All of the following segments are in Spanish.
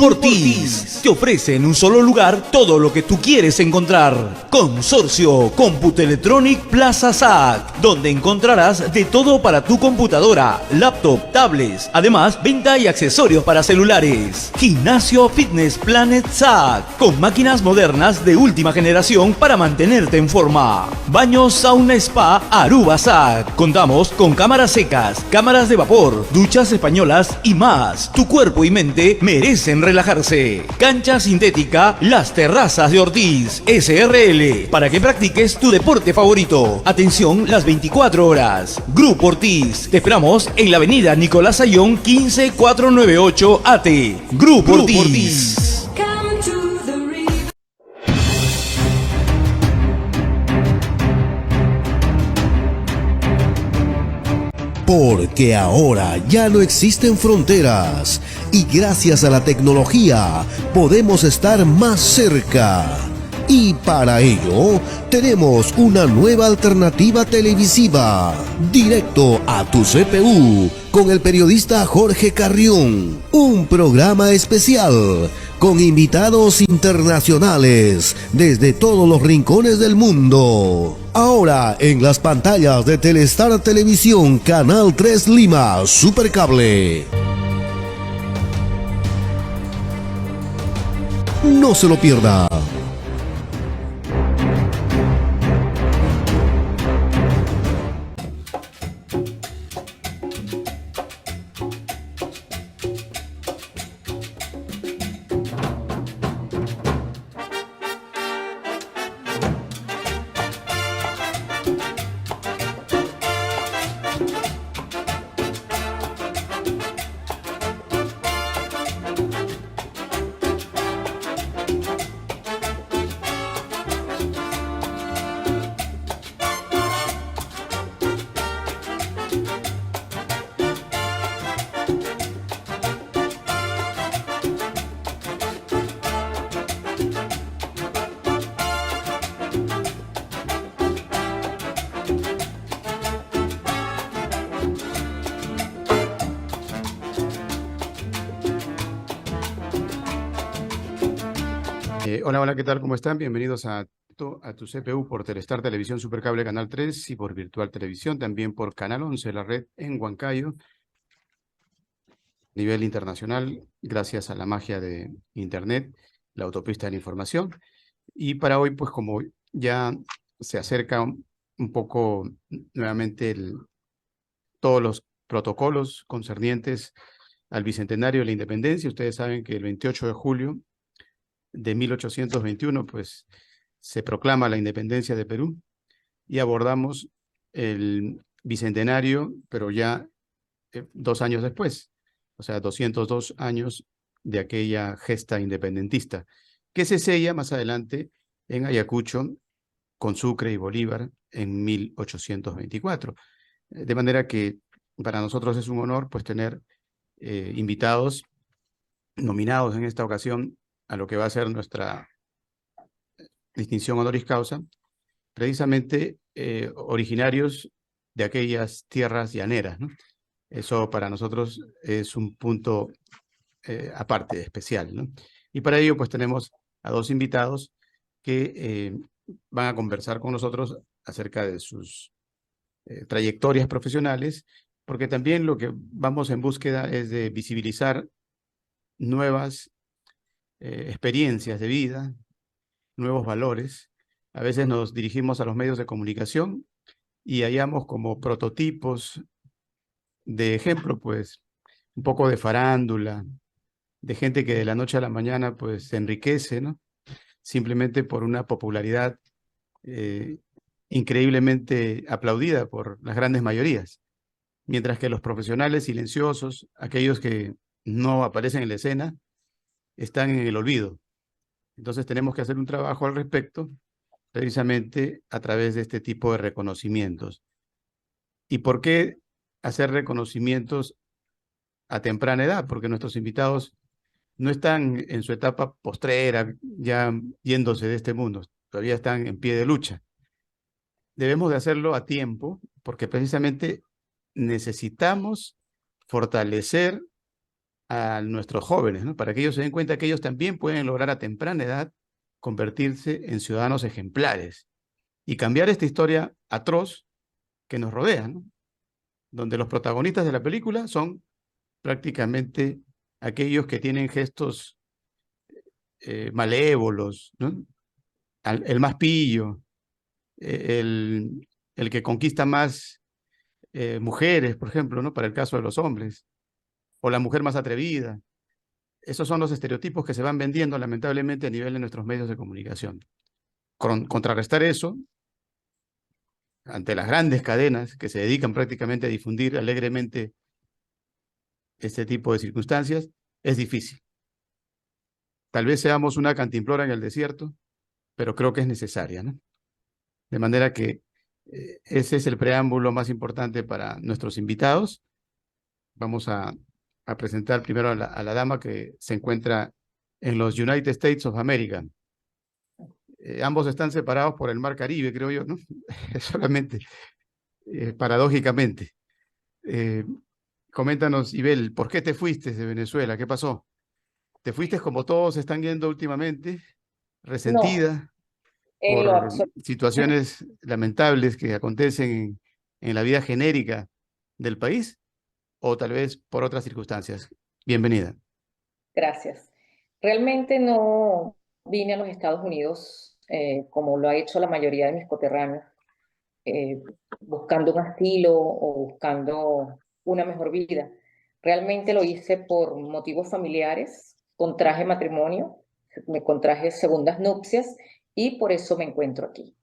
Grupo Ortiz te ofrece en un solo lugar todo lo que tú quieres encontrar. Consorcio Computelectronic Plaza SAC, donde encontrarás de todo para tu computadora, laptop, tablets, además venta y accesorios para celulares. Gimnasio Fitness Planet SAC, con máquinas modernas de última generación para mantenerte en forma. Baños Sauna Spa Aruba SAC. Contamos con cámaras secas, cámaras de vapor, duchas españolas y más. Tu cuerpo y mente merecen relajarse. Cancha sintética Las Terrazas de Ortiz SRL, para que practiques tu deporte favorito. Atención las 24 horas. Grupo Ortiz, te esperamos en la avenida Nicolás Ayllón 15498 AT. Grupo Ortiz. Porque ahora ya no existen fronteras y gracias a la tecnología podemos estar más cerca. Y para ello tenemos una nueva alternativa televisiva, Directo a tu CPU, con el periodista Jorge Carrión. Un programa especial con invitados internacionales desde todos los rincones del mundo. Ahora en las pantallas de Telestar Televisión, Canal 3 Lima, Supercable. No se lo pierda. Hola, ¿qué tal? ¿Cómo están? Bienvenidos a tu CPU por Telestar Televisión Supercable Canal 3 y por Virtual Televisión, también por Canal 11, la red en Huancayo, a nivel internacional, gracias a la magia de Internet, la autopista de la información. Y para hoy, pues como ya se acerca un poco nuevamente todos los protocolos concernientes al Bicentenario de la Independencia, ustedes saben que el 28 de julio de 1821, pues se proclama la independencia de Perú y abordamos el bicentenario, pero ya 2 años después, o sea, 202 años de aquella gesta independentista, que se sella más adelante en Ayacucho con Sucre y Bolívar en 1824. De manera que para nosotros es un honor pues tener invitados nominados en esta ocasión a lo que va a ser nuestra distinción honoris causa, precisamente originarios de aquellas tierras llaneras, ¿no? Eso para nosotros es un punto aparte, especial, ¿no? Y para ello pues tenemos a dos invitados que van a conversar con nosotros acerca de sus trayectorias profesionales, porque también lo que vamos en búsqueda es de visibilizar nuevas experiencias de vida, nuevos valores. A veces nos dirigimos a los medios de comunicación y hallamos como prototipos de ejemplo, pues, un poco de farándula, de gente que de la noche a la mañana, pues, se enriquece, ¿no? Simplemente por una popularidad increíblemente aplaudida por las grandes mayorías. Mientras que los profesionales silenciosos, aquellos que no aparecen en la escena, están en el olvido. Entonces tenemos que hacer un trabajo al respecto, precisamente a través de este tipo de reconocimientos. ¿Y por qué hacer reconocimientos a temprana edad? Porque nuestros invitados no están en su etapa postrera, ya yéndose de este mundo, todavía están en pie de lucha. Debemos de hacerlo a tiempo, porque precisamente necesitamos fortalecer a nuestros jóvenes, ¿no? Para que ellos se den cuenta que ellos también pueden lograr a temprana edad convertirse en ciudadanos ejemplares y cambiar esta historia atroz que nos rodea, ¿no? Donde los protagonistas de la película son prácticamente aquellos que tienen gestos malévolos, ¿no? El más pillo, el que conquista más mujeres, por ejemplo, ¿no? Para el caso de los hombres, o la mujer más atrevida. Esos son los estereotipos que se van vendiendo lamentablemente a nivel de nuestros medios de comunicación. Contrarrestar eso ante las grandes cadenas que se dedican prácticamente a difundir alegremente este tipo de circunstancias es difícil. Tal vez seamos una cantimplora en el desierto, pero creo que es necesaria, ¿no? De manera que ese es el preámbulo más importante para nuestros invitados. Vamos a presentar primero a la dama que se encuentra en los United States of America. Ambos están separados por el Mar Caribe, creo yo, ¿no? Solamente, paradójicamente. Coméntanos, Ibel, ¿por qué te fuiste de Venezuela? ¿Qué pasó? ¿Te fuiste como todos están yendo últimamente, No, resentida en lo por absoluto. situaciones lamentables que acontecen en la vida genérica del país? ¿O tal vez por otras circunstancias? Bienvenida. Gracias. Realmente no vine a los Estados Unidos como lo ha hecho la mayoría de mis coterráneos, eh, buscando un asilo o buscando una mejor vida. Realmente lo hice por motivos familiares, contraje matrimonio, me contraje segundas nupcias y por eso me encuentro aquí.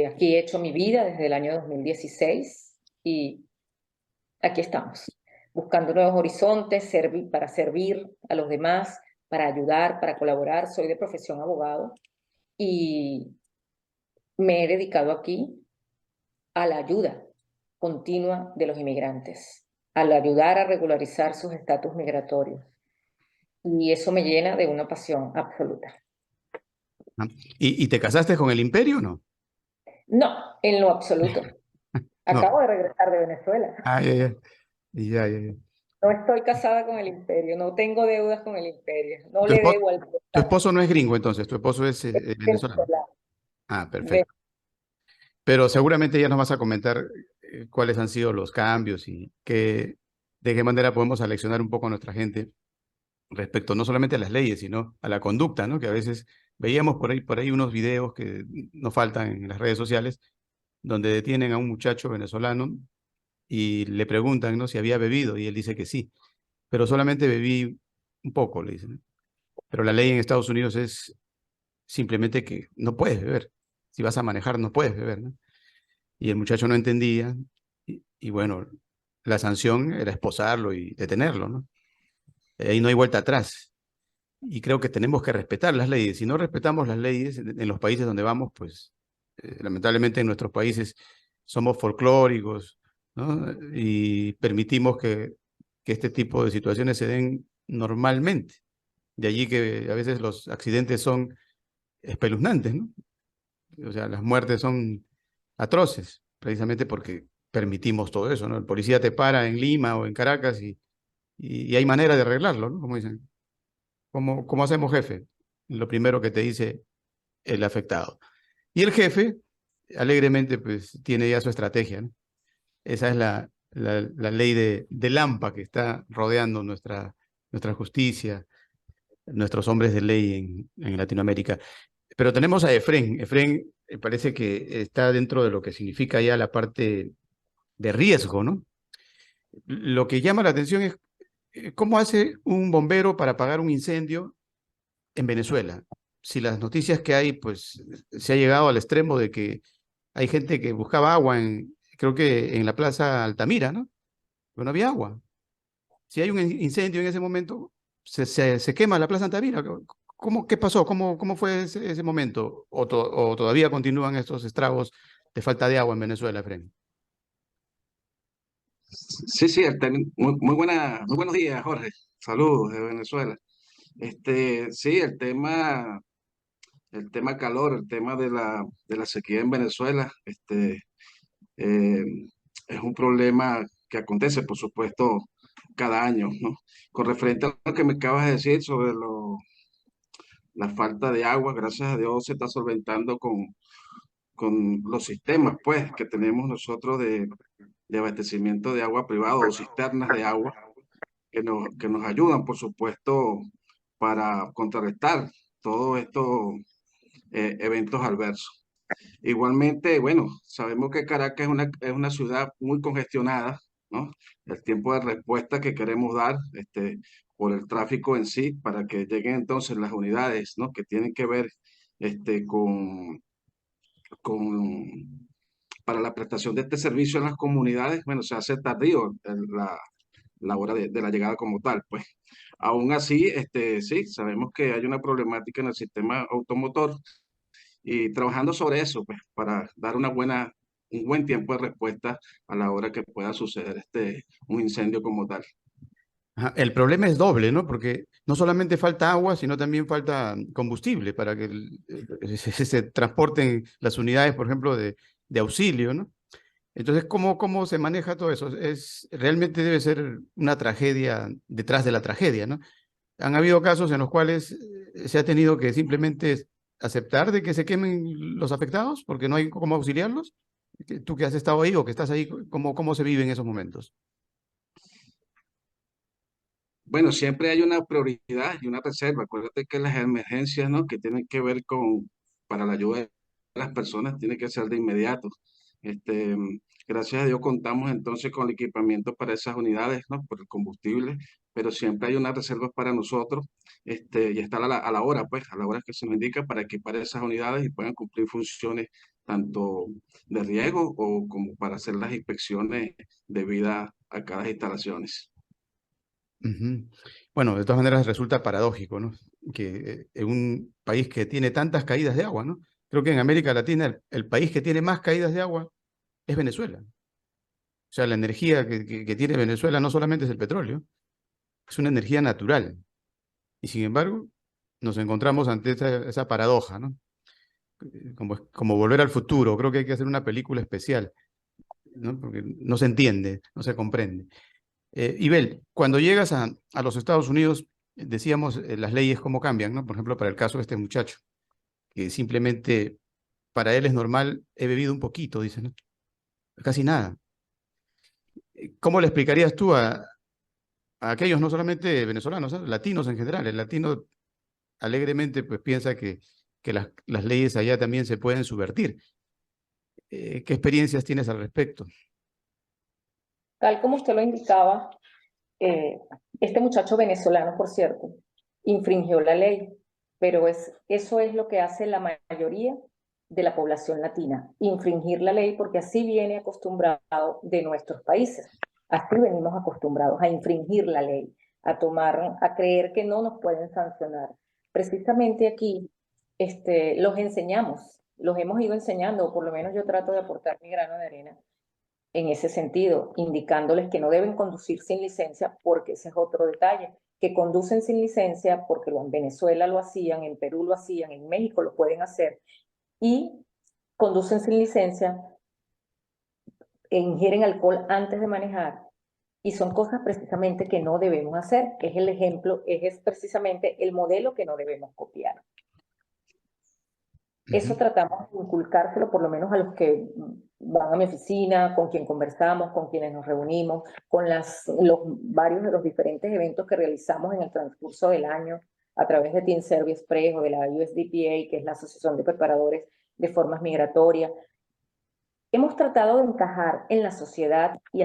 Aquí he hecho mi vida desde el año 2016 y aquí estamos, buscando nuevos horizontes, para servir a los demás, para ayudar, para colaborar. Soy de profesión abogado y me he dedicado aquí a la ayuda continua de los inmigrantes, al ayudar a regularizar sus estatus migratorios. Y eso me llena de una pasión absoluta. ¿No? ¿Y te casaste con el imperio o no? No, en lo absoluto. No. Acabo de regresar de Venezuela. Ah, ya, ya. Ya, ya, ya. No estoy casada con el imperio, no tengo deudas con el imperio, no Tu le esposo, debo al tu Estado. esposo no es gringo, entonces, tu esposo es venezolano. Venezolano. Ah, Ve- perfecto. Pero seguramente ya nos vas a comentar cuáles han sido los cambios y de qué manera podemos aleccionar un poco a nuestra gente respecto no solamente a las leyes, sino a la conducta, ¿no? Que a veces veíamos por ahí unos videos que nos faltan en las redes sociales, donde detienen a un muchacho venezolano y le preguntan, ¿no? Si había bebido y él dice que sí, pero solamente bebí un poco, le dicen. Pero la ley en Estados Unidos es simplemente que no puedes beber. Si vas a manejar, no puedes beber, ¿no? Y el muchacho no entendía y bueno, la sanción era esposarlo y detenerlo, ¿no? Ahí no hay vuelta atrás. Y creo que tenemos que respetar las leyes. Si no respetamos las leyes en los países donde vamos, pues lamentablemente en nuestros países somos folclóricos, ¿no? Y permitimos que este tipo de situaciones se den normalmente. De allí que a veces los accidentes son espeluznantes, ¿no? O sea, las muertes son atroces, precisamente porque permitimos todo eso, ¿no? El policía te para en Lima o en Caracas y hay manera de arreglarlo, ¿no? Como dicen, ¿cómo hacemos, jefe? Lo primero que te dice el afectado. Y el jefe, alegremente, pues tiene ya su estrategia, ¿no? Esa es la ley de Lampa que está rodeando nuestra justicia, nuestros hombres de ley en Latinoamérica. Pero tenemos a Efrén. Efrén parece que está dentro de lo que significa ya la parte de riesgo, ¿no? Lo que llama la atención es cómo hace un bombero para apagar un incendio en Venezuela. Si las noticias que hay, pues se ha llegado al extremo de que hay gente que buscaba agua creo que en la Plaza Altamira, ¿no? Pero no había agua. Si hay un incendio en ese momento, se quema la Plaza Altamira. ¿Qué pasó? ¿Cómo fue ese momento? ¿O todavía continúan estos estragos de falta de agua en Venezuela, Efraín? Sí, sí, muy buenos días, Jorge. Saludos de Venezuela. Sí, el tema calor, el tema de la sequía en Venezuela, eh, es un problema que acontece, por supuesto, cada año, ¿no? Con referente a lo que me acabas de decir sobre la falta de agua, gracias a Dios se está solventando con los sistemas, pues, que tenemos nosotros de abastecimiento de agua privado o cisternas de agua que nos ayudan, por supuesto, para contrarrestar todos estos eventos adversos. Igualmente, bueno, sabemos que Caracas es una ciudad muy congestionada, ¿no? El tiempo de respuesta que queremos dar, por el tráfico en sí, para que lleguen entonces las unidades, ¿no? Que tienen que ver, este, con, para la prestación de este servicio en las comunidades, bueno, se hace tardío la hora de la llegada como tal, pues. Aún así, sí, sabemos que hay una problemática en el sistema automotor y trabajando sobre eso, pues, para dar un buen tiempo de respuesta a la hora que pueda suceder un incendio como tal. Ajá, el problema es doble, ¿no? Porque no solamente falta agua, sino también falta combustible para que se transporten las unidades, por ejemplo, de auxilio, ¿no? Entonces, ¿cómo se maneja todo eso? Realmente debe ser una tragedia detrás de la tragedia, ¿no? Han habido casos en los cuales se ha tenido que simplemente aceptar de que se quemen los afectados porque no hay cómo auxiliarlos. Tú que has estado ahí o que estás ahí, ¿cómo se vive en esos momentos? Bueno, siempre hay una prioridad y una reserva. Acuérdate que las emergencias, ¿no? Que tienen que ver para la ayuda de las personas, tiene que ser de inmediato. Este, Gracias a Dios contamos entonces con el equipamiento para esas unidades, ¿no? Por el combustible, pero siempre hay unas reservas para nosotros, y estar a la hora, pues, a la hora que se nos indica para equipar esas unidades y puedan cumplir funciones tanto de riego o como para hacer las inspecciones debidas a cada instalaciones. Ujú. Bueno, de todas maneras resulta paradójico, ¿no? Que en un país que tiene tantas caídas de agua, ¿no? Creo que en América Latina el país que tiene más caídas de agua es Venezuela. O sea, la energía que tiene Venezuela no solamente es el petróleo, es una energía natural. Y sin embargo, nos encontramos ante esa paradoja, ¿no? Como Volver al Futuro. Creo que hay que hacer una película especial, ¿no? Porque no se entiende, no se comprende. Ibel, cuando llegas a los Estados Unidos, decíamos las leyes cómo cambian, ¿no? Por ejemplo, para el caso de este muchacho, que simplemente para él es normal, he bebido un poquito, dice, ¿no? Casi nada. ¿Cómo le explicarías tú a aquellos, no solamente venezolanos, ¿no? Latinos en general? El latino alegremente pues piensa que las leyes allá también se pueden subvertir. ¿Qué experiencias tienes al respecto? Tal como usted lo indicaba, este muchacho venezolano, por cierto, infringió la ley, pero eso es lo que hace la mayoría de la población latina, infringir la ley, porque así viene acostumbrado de nuestros países. Así venimos acostumbrados a infringir la ley, a creer que no nos pueden sancionar. Precisamente aquí los enseñamos, los hemos ido enseñando, o por lo menos yo trato de aportar mi grano de arena en ese sentido, indicándoles que no deben conducir sin licencia, porque ese es otro detalle, que conducen sin licencia porque en Venezuela lo hacían, en Perú lo hacían, en México lo pueden hacer, y conducen sin licencia, e ingieren alcohol antes de manejar, y son cosas precisamente que no debemos hacer. Es el ejemplo, es precisamente el modelo que no debemos copiar. Eso Ujú. tratamos de inculcárselo por lo menos a los que van a mi oficina, con quien conversamos, con quienes nos reunimos, con varios de los diferentes eventos que realizamos en el transcurso del año a través de Team Service Express o de la USDPA, que es la Asociación de Preparadores de Formas Migratorias. Hemos tratado de encajar en la sociedad y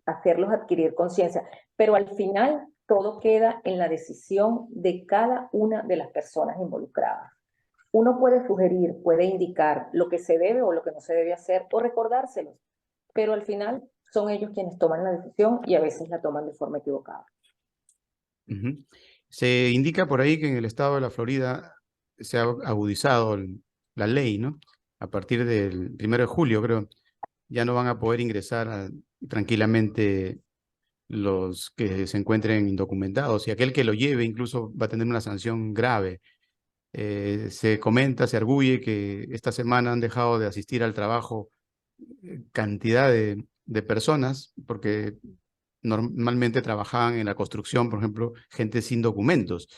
hacerlos adquirir conciencia, pero al final todo queda en la decisión de cada una de las personas involucradas. Uno puede sugerir, puede indicar lo que se debe o lo que no se debe hacer o recordárselos, pero al final son ellos quienes toman la decisión y a veces la toman de forma equivocada. Ujú. Se indica por ahí que en el estado de la Florida se ha agudizado la ley, ¿no? A partir del 1 de julio, creo, ya no van a poder ingresar tranquilamente los que se encuentren indocumentados y aquel que lo lleve incluso va a tener una sanción grave. Se comenta, se arguye que esta semana han dejado de asistir al trabajo cantidad de personas porque normalmente trabajaban en la construcción, por ejemplo, gente sin documentos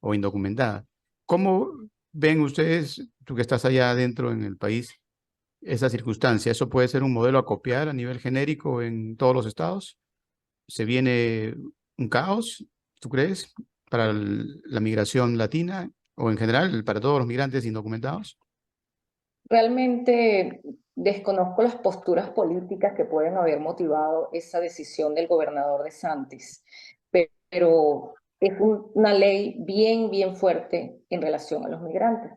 o indocumentada. ¿Cómo ven ustedes, tú que estás allá adentro en el país, esa circunstancia? ¿Eso puede ser un modelo a copiar a nivel genérico en todos los estados? ¿Se viene un caos, tú crees, para la migración latina o en general para todos los migrantes indocumentados? Realmente desconozco las posturas políticas que pueden haber motivado esa decisión del gobernador de Santis, pero es una ley bien, bien fuerte en relación a los migrantes,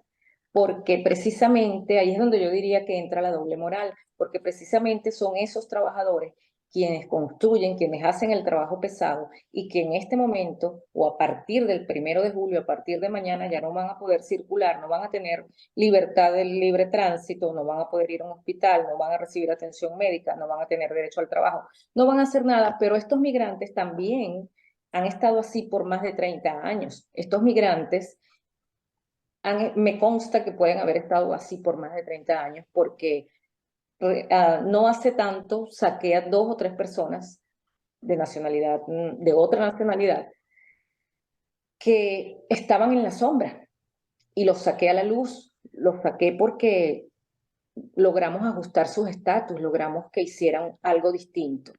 porque precisamente ahí es donde yo diría que entra la doble moral, porque precisamente son esos trabajadores quienes construyen, quienes hacen el trabajo pesado y que en este momento o a partir del 1 de julio, a partir de mañana ya no van a poder circular, no van a tener libertad del libre tránsito, no van a poder ir a un hospital, no van a recibir atención médica, no van a tener derecho al trabajo, no van a hacer nada, pero estos migrantes también han estado así por más de 30 años. Estos migrantes me consta que pueden haber estado así por más de 30 años porque no hace tanto saqué a 2 o 3 personas de nacionalidad, de otra nacionalidad, que estaban en la sombra y los saqué a la luz, los saqué porque logramos ajustar sus estatus, logramos que hicieran algo distinto.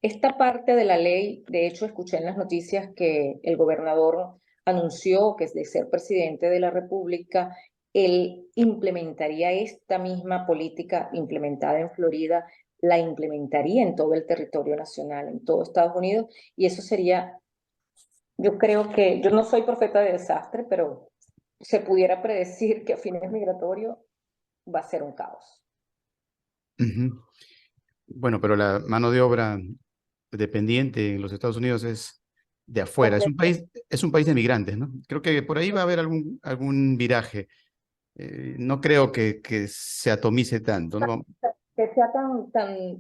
Esta parte de la ley, de hecho, escuché en las noticias que el gobernador anunció que de ser presidente de la República, él implementaría esta misma política implementada en Florida, la implementaría en todo el territorio nacional, en todo Estados Unidos, y eso sería, yo creo que, yo no soy profeta de desastre, pero se pudiera predecir que a fines migratorios va a ser un caos. Ujú. Bueno, pero la mano de obra dependiente en los Estados Unidos es de afuera. Es un país de migrantes, ¿no? Creo que por ahí va a haber algún viraje. No creo que se atomice tanto, ¿no? Que sea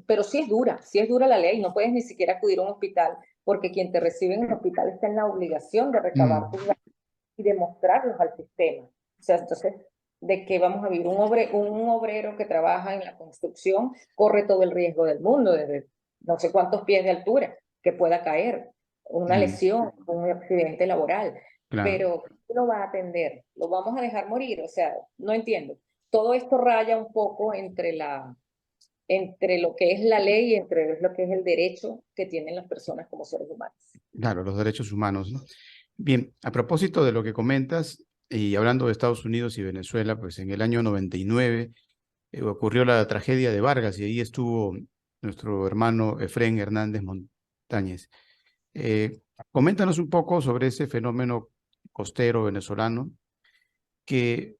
pero sí es dura la ley, no puedes ni siquiera acudir a un hospital, porque quien te recibe en el hospital está en la obligación de recabar tus Mm, datos y demostrarlos al sistema. O sea, entonces, ¿de qué vamos a vivir? Un obrero que trabaja en la construcción corre todo el riesgo del mundo, desde no sé cuántos pies de altura, que pueda caer, una mm, lesión, un accidente laboral, claro. pero ¿quién lo va a atender? ¿Lo vamos a dejar morir? O sea, no entiendo. Todo esto raya un poco entre lo que es la ley y entre lo que es el derecho que tienen las personas como seres humanos. Claro, los derechos humanos, ¿no? Bien, a propósito de lo que comentas, y hablando de Estados Unidos y Venezuela, pues en el año 99 ocurrió la tragedia de Vargas y ahí estuvo nuestro hermano Efrén Hernández Montañez. Eh, Coméntanos un poco sobre ese fenómeno costero venezolano que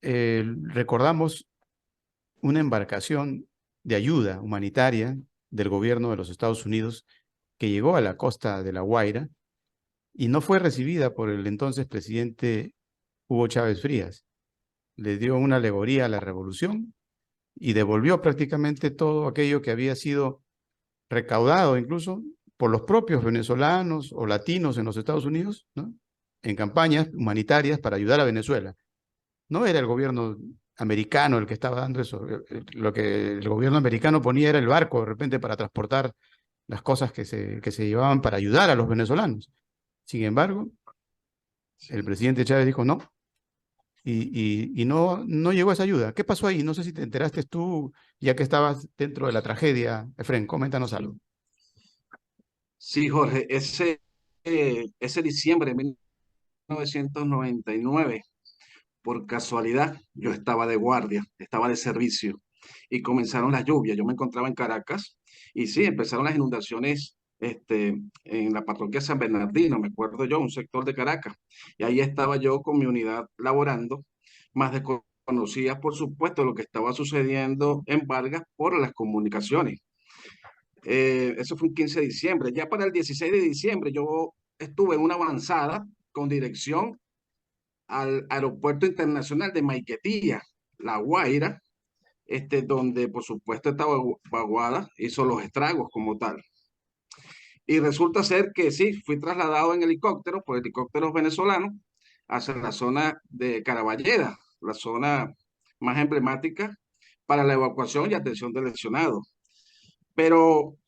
recordamos una embarcación de ayuda humanitaria del gobierno de los Estados Unidos que llegó a la costa de La Guaira y no fue recibida por el entonces presidente Hugo Chávez Frías. Le dio una alegoría a la revolución y devolvió prácticamente todo aquello que había sido recaudado incluso por los propios venezolanos o latinos en los Estados Unidos, ¿no? En campañas humanitarias para ayudar a Venezuela. No era el gobierno americano el que estaba dando eso. Lo que el gobierno americano ponía era el barco de repente para transportar las cosas que se llevaban para ayudar a los venezolanos. Sin embargo, el presidente Chávez dijo no, y no llegó esa ayuda. ¿Qué pasó ahí? No sé si te enteraste tú, ya que estabas dentro de la tragedia. Efren, coméntanos algo. Sí, Jorge, ese diciembre de 1999, por casualidad, yo estaba de guardia, estaba de servicio y comenzaron las lluvias. Yo me encontraba en Caracas y sí, empezaron las inundaciones en la parroquia San Bernardino, me acuerdo yo, un sector de Caracas. Y ahí estaba yo con mi unidad laborando, más desconocía, por supuesto, lo que estaba sucediendo en Vargas por las comunicaciones. Eso fue un 15 de diciembre. Ya para el 16 de diciembre yo estuve en una avanzada con dirección al Aeropuerto Internacional de Maiquetía, La Guaira, donde por supuesto esta vaguada hizo los estragos como tal. Y resulta ser que sí, fui trasladado en helicóptero por helicópteros venezolanos hacia la zona de Caraballeda, la zona más emblemática para la evacuación y atención de lesionados. Pero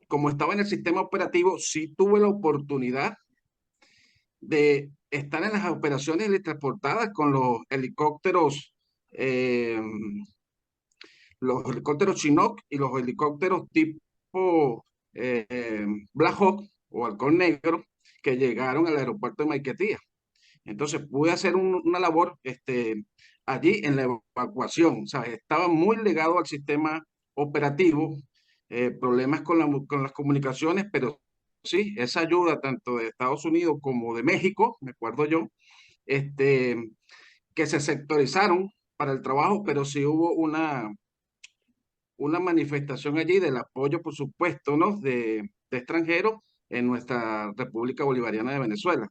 como estaba en el sistema operativo, sí tuve la oportunidad de estar en las operaciones teletransportadas con eh, los helicópteros Chinook y los helicópteros tipo Black Hawk o Halcón Negro que llegaron al aeropuerto de Maiquetía. Entonces pude hacer una labor allí en la evacuación. O sea, estaba muy ligado al sistema operativo, problemas con las comunicaciones, pero sí, esa ayuda tanto de Estados Unidos como de México, me acuerdo yo, este, que se sectorizaron para el trabajo, pero sí hubo una manifestación allí del apoyo, por supuesto, ¿no? de extranjeros en nuestra República Bolivariana de Venezuela.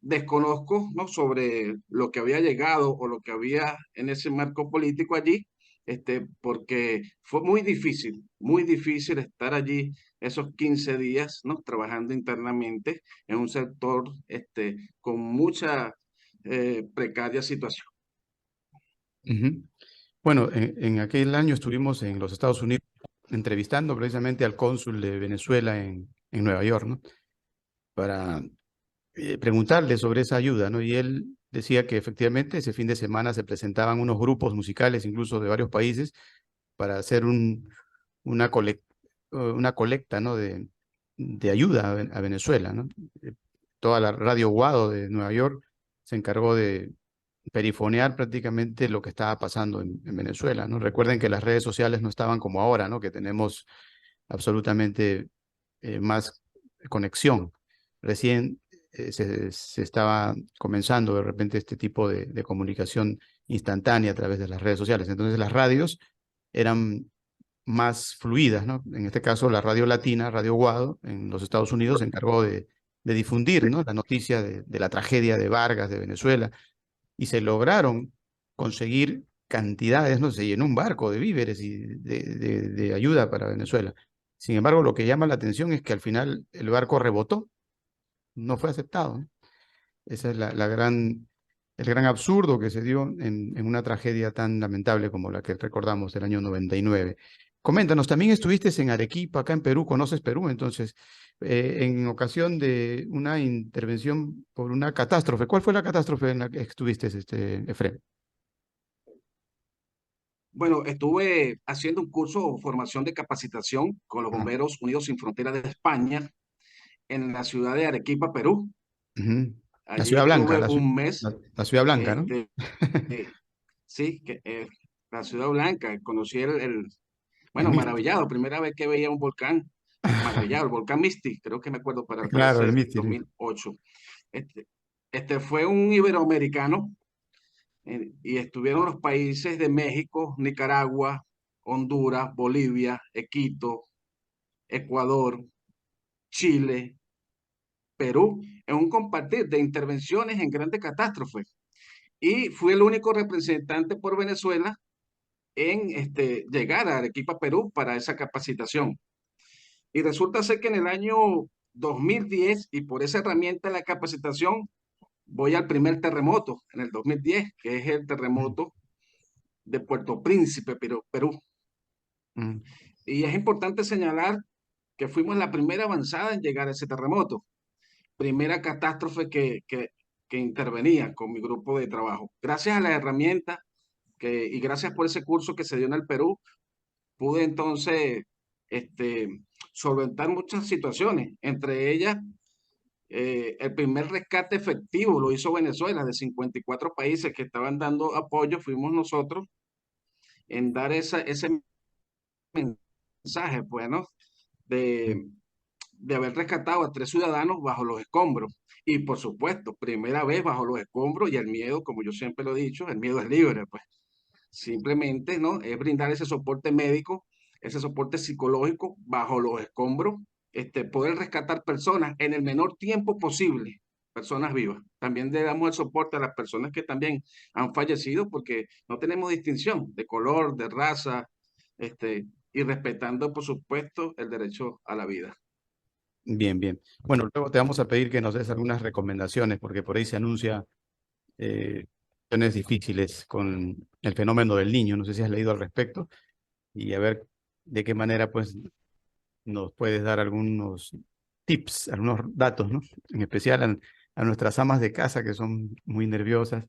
Desconozco, ¿no? sobre lo que había llegado o lo que había en ese marco político allí, porque fue muy difícil estar allí esos 15 días, ¿no? trabajando internamente en un sector con mucha precaria situación. Ujú. Bueno, en aquel año estuvimos en los Estados Unidos entrevistando precisamente al cónsul de Venezuela en Nueva York, ¿no? Para preguntarle sobre esa ayuda, ¿no? Y él decía que efectivamente ese fin de semana se presentaban unos grupos musicales, incluso de varios países, para hacer una, una colecta, ¿no? de ayuda a Venezuela, ¿no? Toda la radio Guado de Nueva York se encargó de perifonear prácticamente lo que estaba pasando en Venezuela, ¿no? Recuerden que las redes sociales no estaban como ahora, ¿no? Que tenemos absolutamente más conexión. Recién se estaba comenzando de repente este tipo de comunicación instantánea a través de las redes sociales. Entonces las radios eran más fluidas, ¿no? En este caso la radio latina, Radio Guado, en los Estados Unidos se encargó de difundir, ¿no? La noticia de la tragedia de Vargas, de Venezuela, y se lograron conseguir cantidades, no sé, llenó un barco de víveres y de ayuda para Venezuela. Sin embargo, lo que llama la atención es que al final el barco rebotó, no fue aceptado, ¿no? Ese es el gran absurdo que se dio en una tragedia tan lamentable como la que recordamos del año 99. Coméntanos, también estuviste en Arequipa, acá en Perú, conoces Perú, entonces, en ocasión de una intervención por una catástrofe. ¿Cuál fue la catástrofe en la que estuviste, Efrén? Bueno, estuve haciendo un curso o formación de capacitación con los Ah, Bomberos Unidos Sin Fronteras de España en la ciudad de Arequipa, Perú. ujú. La Allí Ciudad Blanca, estuve un mes, la Ciudad Blanca, ¿no? este, sí, la Ciudad Blanca. Conocí El bueno, Misti. maravillado, primera vez que veía un volcán, maravillado, el volcán Misti, creo que me acuerdo para Claro, el ese Misti. 2008. Este, este fue un iberoamericano y estuvieron los países de México, Nicaragua, Honduras, Bolivia, Quito, Ecuador, Chile, Perú, en un compartir de intervenciones en grandes catástrofes. Y fui el único representante por Venezuela en llegar a Arequipa, Perú, para esa capacitación. Y resulta ser que en el año 2010, y por esa herramienta de la capacitación, voy al primer terremoto, en el 2010, que es el terremoto de Puerto Príncipe, Perú. Mm, Y es importante señalar que fuimos la primera avanzada en llegar a ese terremoto, primera catástrofe que intervenía con mi grupo de trabajo. Gracias a la herramienta y gracias por ese curso que se dio en el Perú, pude entonces este, solventar muchas situaciones, entre ellas el primer rescate efectivo lo hizo Venezuela, de 54 países que estaban dando apoyo, fuimos nosotros en dar ese mensaje, pues, ¿no? mm. De haber rescatado a 3 ciudadanos bajo los escombros. Y por supuesto, primera vez bajo los escombros y el miedo, como yo siempre lo he dicho, el miedo es libre, pues. Simplemente, ¿no? Es brindar ese soporte médico, ese soporte psicológico bajo los escombros, poder rescatar personas en el menor tiempo posible, personas vivas. También le damos el soporte a las personas que también han fallecido porque no tenemos distinción de color, de raza, y respetando, por supuesto, el derecho a la vida. Bien, bien. Bueno, luego te vamos a pedir que nos des algunas recomendaciones, porque por ahí se anuncia situaciones difíciles con el fenómeno del niño. No sé si has leído al respecto y a ver de qué manera pues nos puedes dar algunos tips, algunos datos, ¿no? En especial a nuestras amas de casa que son muy nerviosas,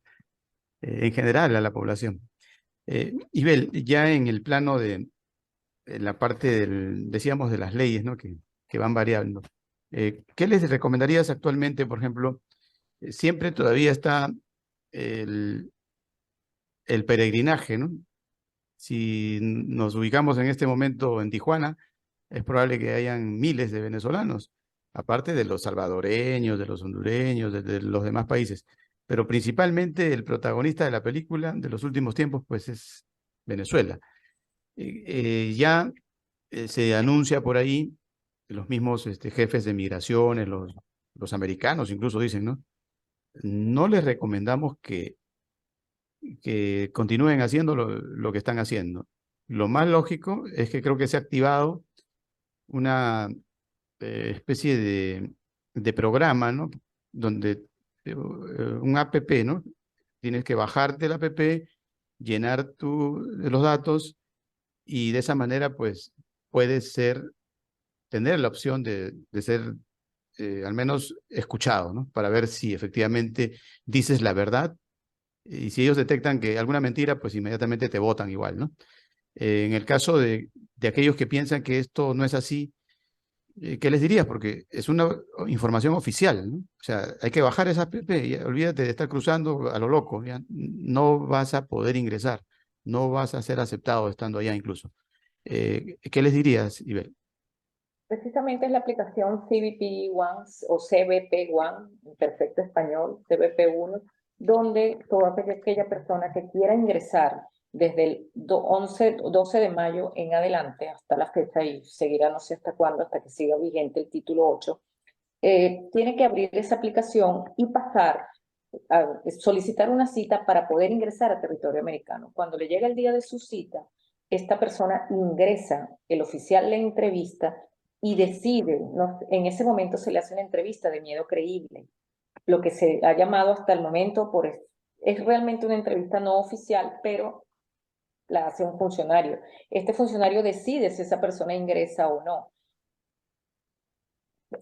en general a la población. Ibel, ya en el plano de en la parte decíamos, de las leyes, ¿no? Que van variando. ¿Qué les recomendarías actualmente, por ejemplo? Siempre todavía está el, el peregrinaje, ¿no? Si nos ubicamos en este momento en Tijuana, es probable que hayan miles de venezolanos, aparte de los salvadoreños, de los hondureños, de los demás países. Pero principalmente el protagonista de la película de los últimos tiempos, pues es Venezuela. Ya se anuncia por ahí, los mismos jefes de migraciones, los americanos incluso dicen, ¿no? No les recomendamos que continúen haciendo lo que están haciendo. Lo más lógico es que creo que se ha activado una especie de programa, ¿no? Donde un app, ¿no? Tienes que bajarte el app, llenar los datos y de esa manera, pues, puedes tener la opción de ser al menos escuchado, ¿no? Para ver si efectivamente dices la verdad. Y si ellos detectan que alguna mentira, pues inmediatamente te votan igual, ¿no? En el caso de aquellos que piensan que esto no es así, ¿qué les dirías? Porque es una información oficial, ¿no? O sea, hay que bajar esa app y olvídate de estar cruzando a lo loco, ¿ya? No vas a poder ingresar, no vas a ser aceptado estando allá incluso. ¿Qué les dirías, Ibel? Precisamente es la aplicación CBP One o CBP One, en perfecto español, CBP1, donde toda aquella persona que quiera ingresar desde el 12 de mayo en adelante hasta la fecha, y seguirá no sé hasta cuándo, hasta que siga vigente el título 8, tiene que abrir esa aplicación y pasar a solicitar una cita para poder ingresar a territorio americano. Cuando le llega el día de su cita, esta persona ingresa, el oficial le entrevista y decide, ¿no? En ese momento se le hace una entrevista de miedo creíble, lo que se ha llamado hasta el momento es realmente una entrevista no oficial, pero la hace un funcionario. Este funcionario decide si esa persona ingresa o no.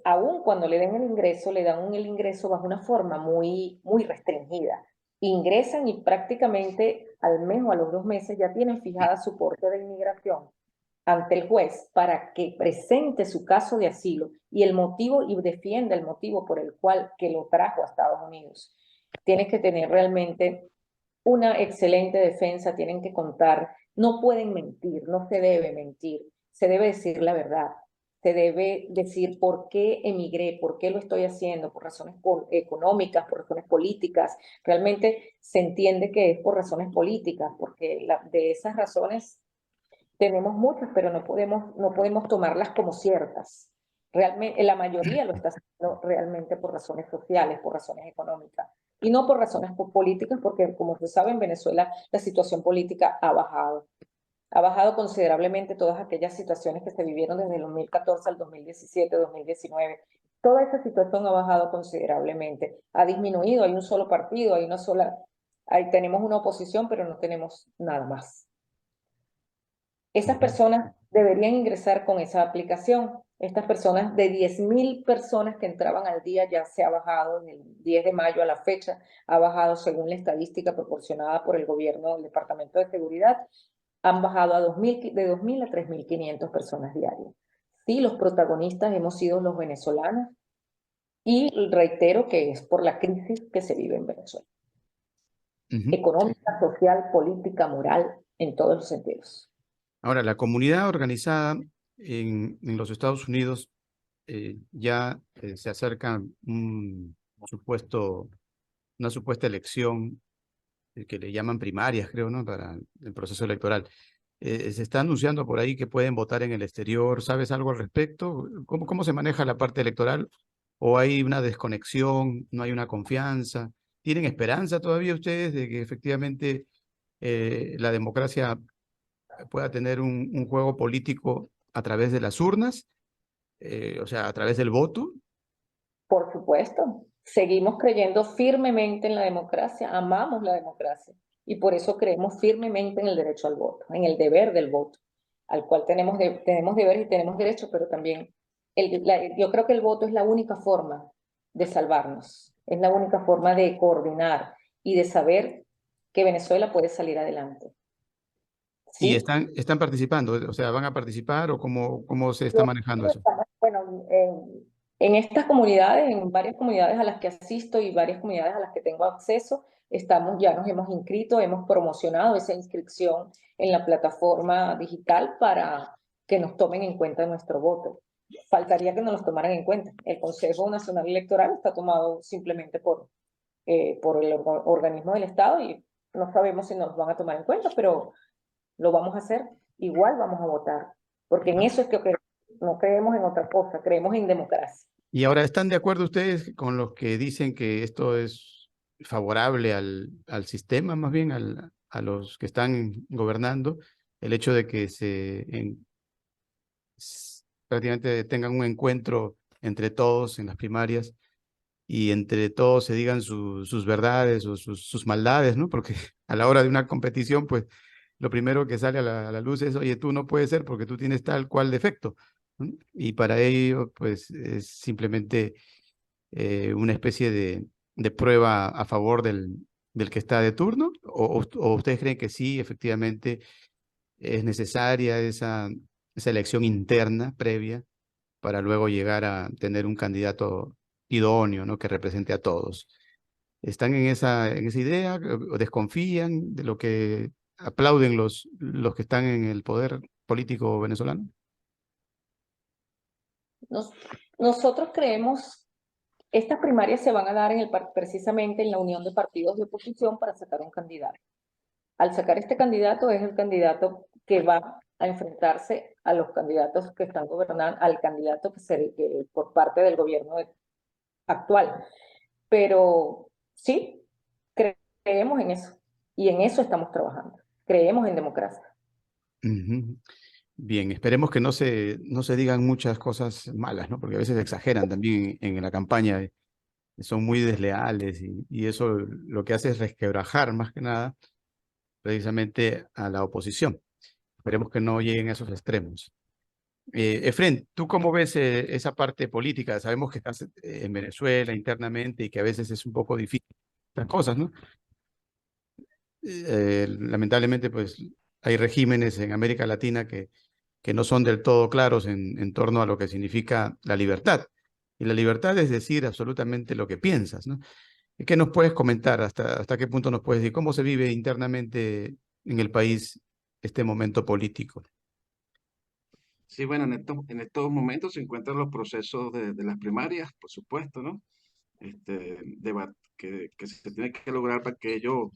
Aún cuando le den el ingreso, le dan el ingreso bajo una forma muy, muy restringida. Ingresan y prácticamente al mes o a los 2 meses ya tienen fijada su corte de inmigración ante el juez para que presente su caso de asilo y el motivo y defienda el motivo por el cual que lo trajo a Estados Unidos. Tienes que tener realmente una excelente defensa, tienen que contar, no pueden mentir, no se debe mentir, se debe decir la verdad, se debe decir por qué emigré, por qué lo estoy haciendo, por razones económicas, por razones políticas. Realmente se entiende que es por razones políticas, porque de esas razones tenemos muchas, pero no podemos tomarlas como ciertas. Realmente, la mayoría lo está haciendo realmente por razones sociales, por razones económicas, y no por razones políticas, porque como se sabe en Venezuela la situación política ha bajado. Ha bajado considerablemente todas aquellas situaciones que se vivieron desde el 2014 al 2017, 2019. Toda esa situación ha bajado considerablemente. Ha disminuido, hay un solo partido, hay una sola, tenemos una oposición, pero no tenemos nada más. Esas personas deberían ingresar con esa aplicación. Estas personas, de 10.000 personas que entraban al día, ya se ha bajado, en el 10 de mayo a la fecha, ha bajado según la estadística proporcionada por el gobierno del Departamento de Seguridad, han bajado de 2.000 a 3.500 personas diarias. Sí, los protagonistas hemos sido los venezolanos y reitero que es por la crisis que se vive en Venezuela. Económica, social, política, moral, en todos los sentidos. Ahora, la comunidad organizada en los Estados Unidos ya se acerca una supuesta elección que le llaman primarias, creo, ¿no? Para el proceso electoral. Se está anunciando por ahí que pueden votar en el exterior. ¿Sabes algo al respecto? ¿Cómo se maneja la parte electoral? ¿O hay una desconexión? ¿No hay una confianza? ¿Tienen esperanza todavía ustedes de que efectivamente la democracia pueda tener un juego político a través de las urnas? O sea, a través del voto. Por supuesto, seguimos creyendo firmemente en la democracia, amamos la democracia y por eso creemos firmemente en el derecho al voto, en el deber del voto. al cual tenemos deberes y tenemos derechos, pero también yo creo que el voto es la única forma de salvarnos, es la única forma de coordinar y de saber que Venezuela puede salir adelante. ¿Y ¿Sí? están participando? O sea, ¿van a participar o cómo se está manejando eso? Bueno, en estas comunidades, en varias comunidades a las que asisto y varias comunidades a las que tengo acceso, ya nos hemos inscrito, hemos promocionado esa inscripción en la plataforma digital para que nos tomen en cuenta nuestro voto. Faltaría que nos los tomaran en cuenta. El Consejo Nacional Electoral está tomado simplemente por el organismo del Estado y no sabemos si nos van a tomar en cuenta, pero lo vamos a hacer, igual vamos a votar, porque en eso es que no creemos en otra cosa, creemos en democracia. Y ahora, ¿están de acuerdo ustedes con los que dicen que esto es favorable al sistema, más bien a los que están gobernando, el hecho de que prácticamente tengan un encuentro entre todos en las primarias y entre todos se digan sus verdades o sus maldades, ¿no? Porque a la hora de una competición, pues lo primero que sale a la luz es, oye, tú no puedes ser porque tú tienes tal cual defecto, ¿no? Y para ello, pues es simplemente una especie de prueba a favor del que está de turno, o ustedes creen que sí, efectivamente, es necesaria esa elección interna previa para luego llegar a tener un candidato idóneo, ¿no? Que represente a todos. ¿Están en esa idea o desconfían de lo que aplauden los que están en el poder político venezolano? Nos, nosotros creemos, estas primarias se van a dar precisamente en la unión de partidos de oposición para sacar un candidato. Al sacar este candidato es el candidato que va a enfrentarse a los candidatos que están gobernando, al candidato que por parte del gobierno actual. Pero sí, creemos en eso y en eso estamos trabajando. Creemos en democracia. Ujú. Bien, esperemos que no se digan muchas cosas malas, ¿no? Porque a veces exageran también en la campaña, son muy desleales y eso lo que hace es resquebrajar más que nada precisamente a la oposición. Esperemos que no lleguen a esos extremos. Efren, ¿tú cómo ves esa parte política? Sabemos que estás en Venezuela internamente y que a veces es un poco difícil las cosas, ¿no? Lamentablemente, pues hay regímenes en América Latina que no son del todo claros en torno a lo que significa la libertad. Y la libertad es decir absolutamente lo que piensas, ¿no? ¿Y qué nos puedes comentar? ¿Hasta qué punto nos puedes decir cómo se vive internamente en el país este momento político? Sí, bueno, en estos momentos se encuentran los procesos de las primarias, por supuesto, ¿no? Debate que se tiene que lograr para que ellos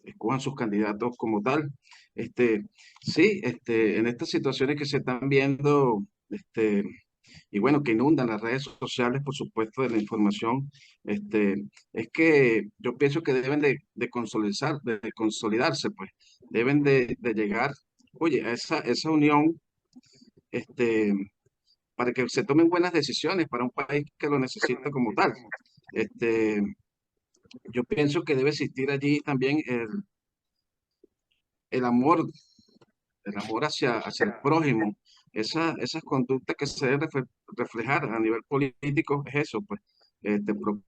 escojan sus candidatos como tal. Este, sí, en estas situaciones que se están viendo, y bueno, que inundan las redes sociales, por supuesto, de la información, es que yo pienso que deben de consolidarse, pues, deben de llegar, oye, a esa unión, este, para que se tomen buenas decisiones para un país que lo necesita como tal. Este, yo pienso que debe existir allí también el amor el amor hacia el prójimo, esas conductas que se deben reflejar a nivel político, es eso, pues,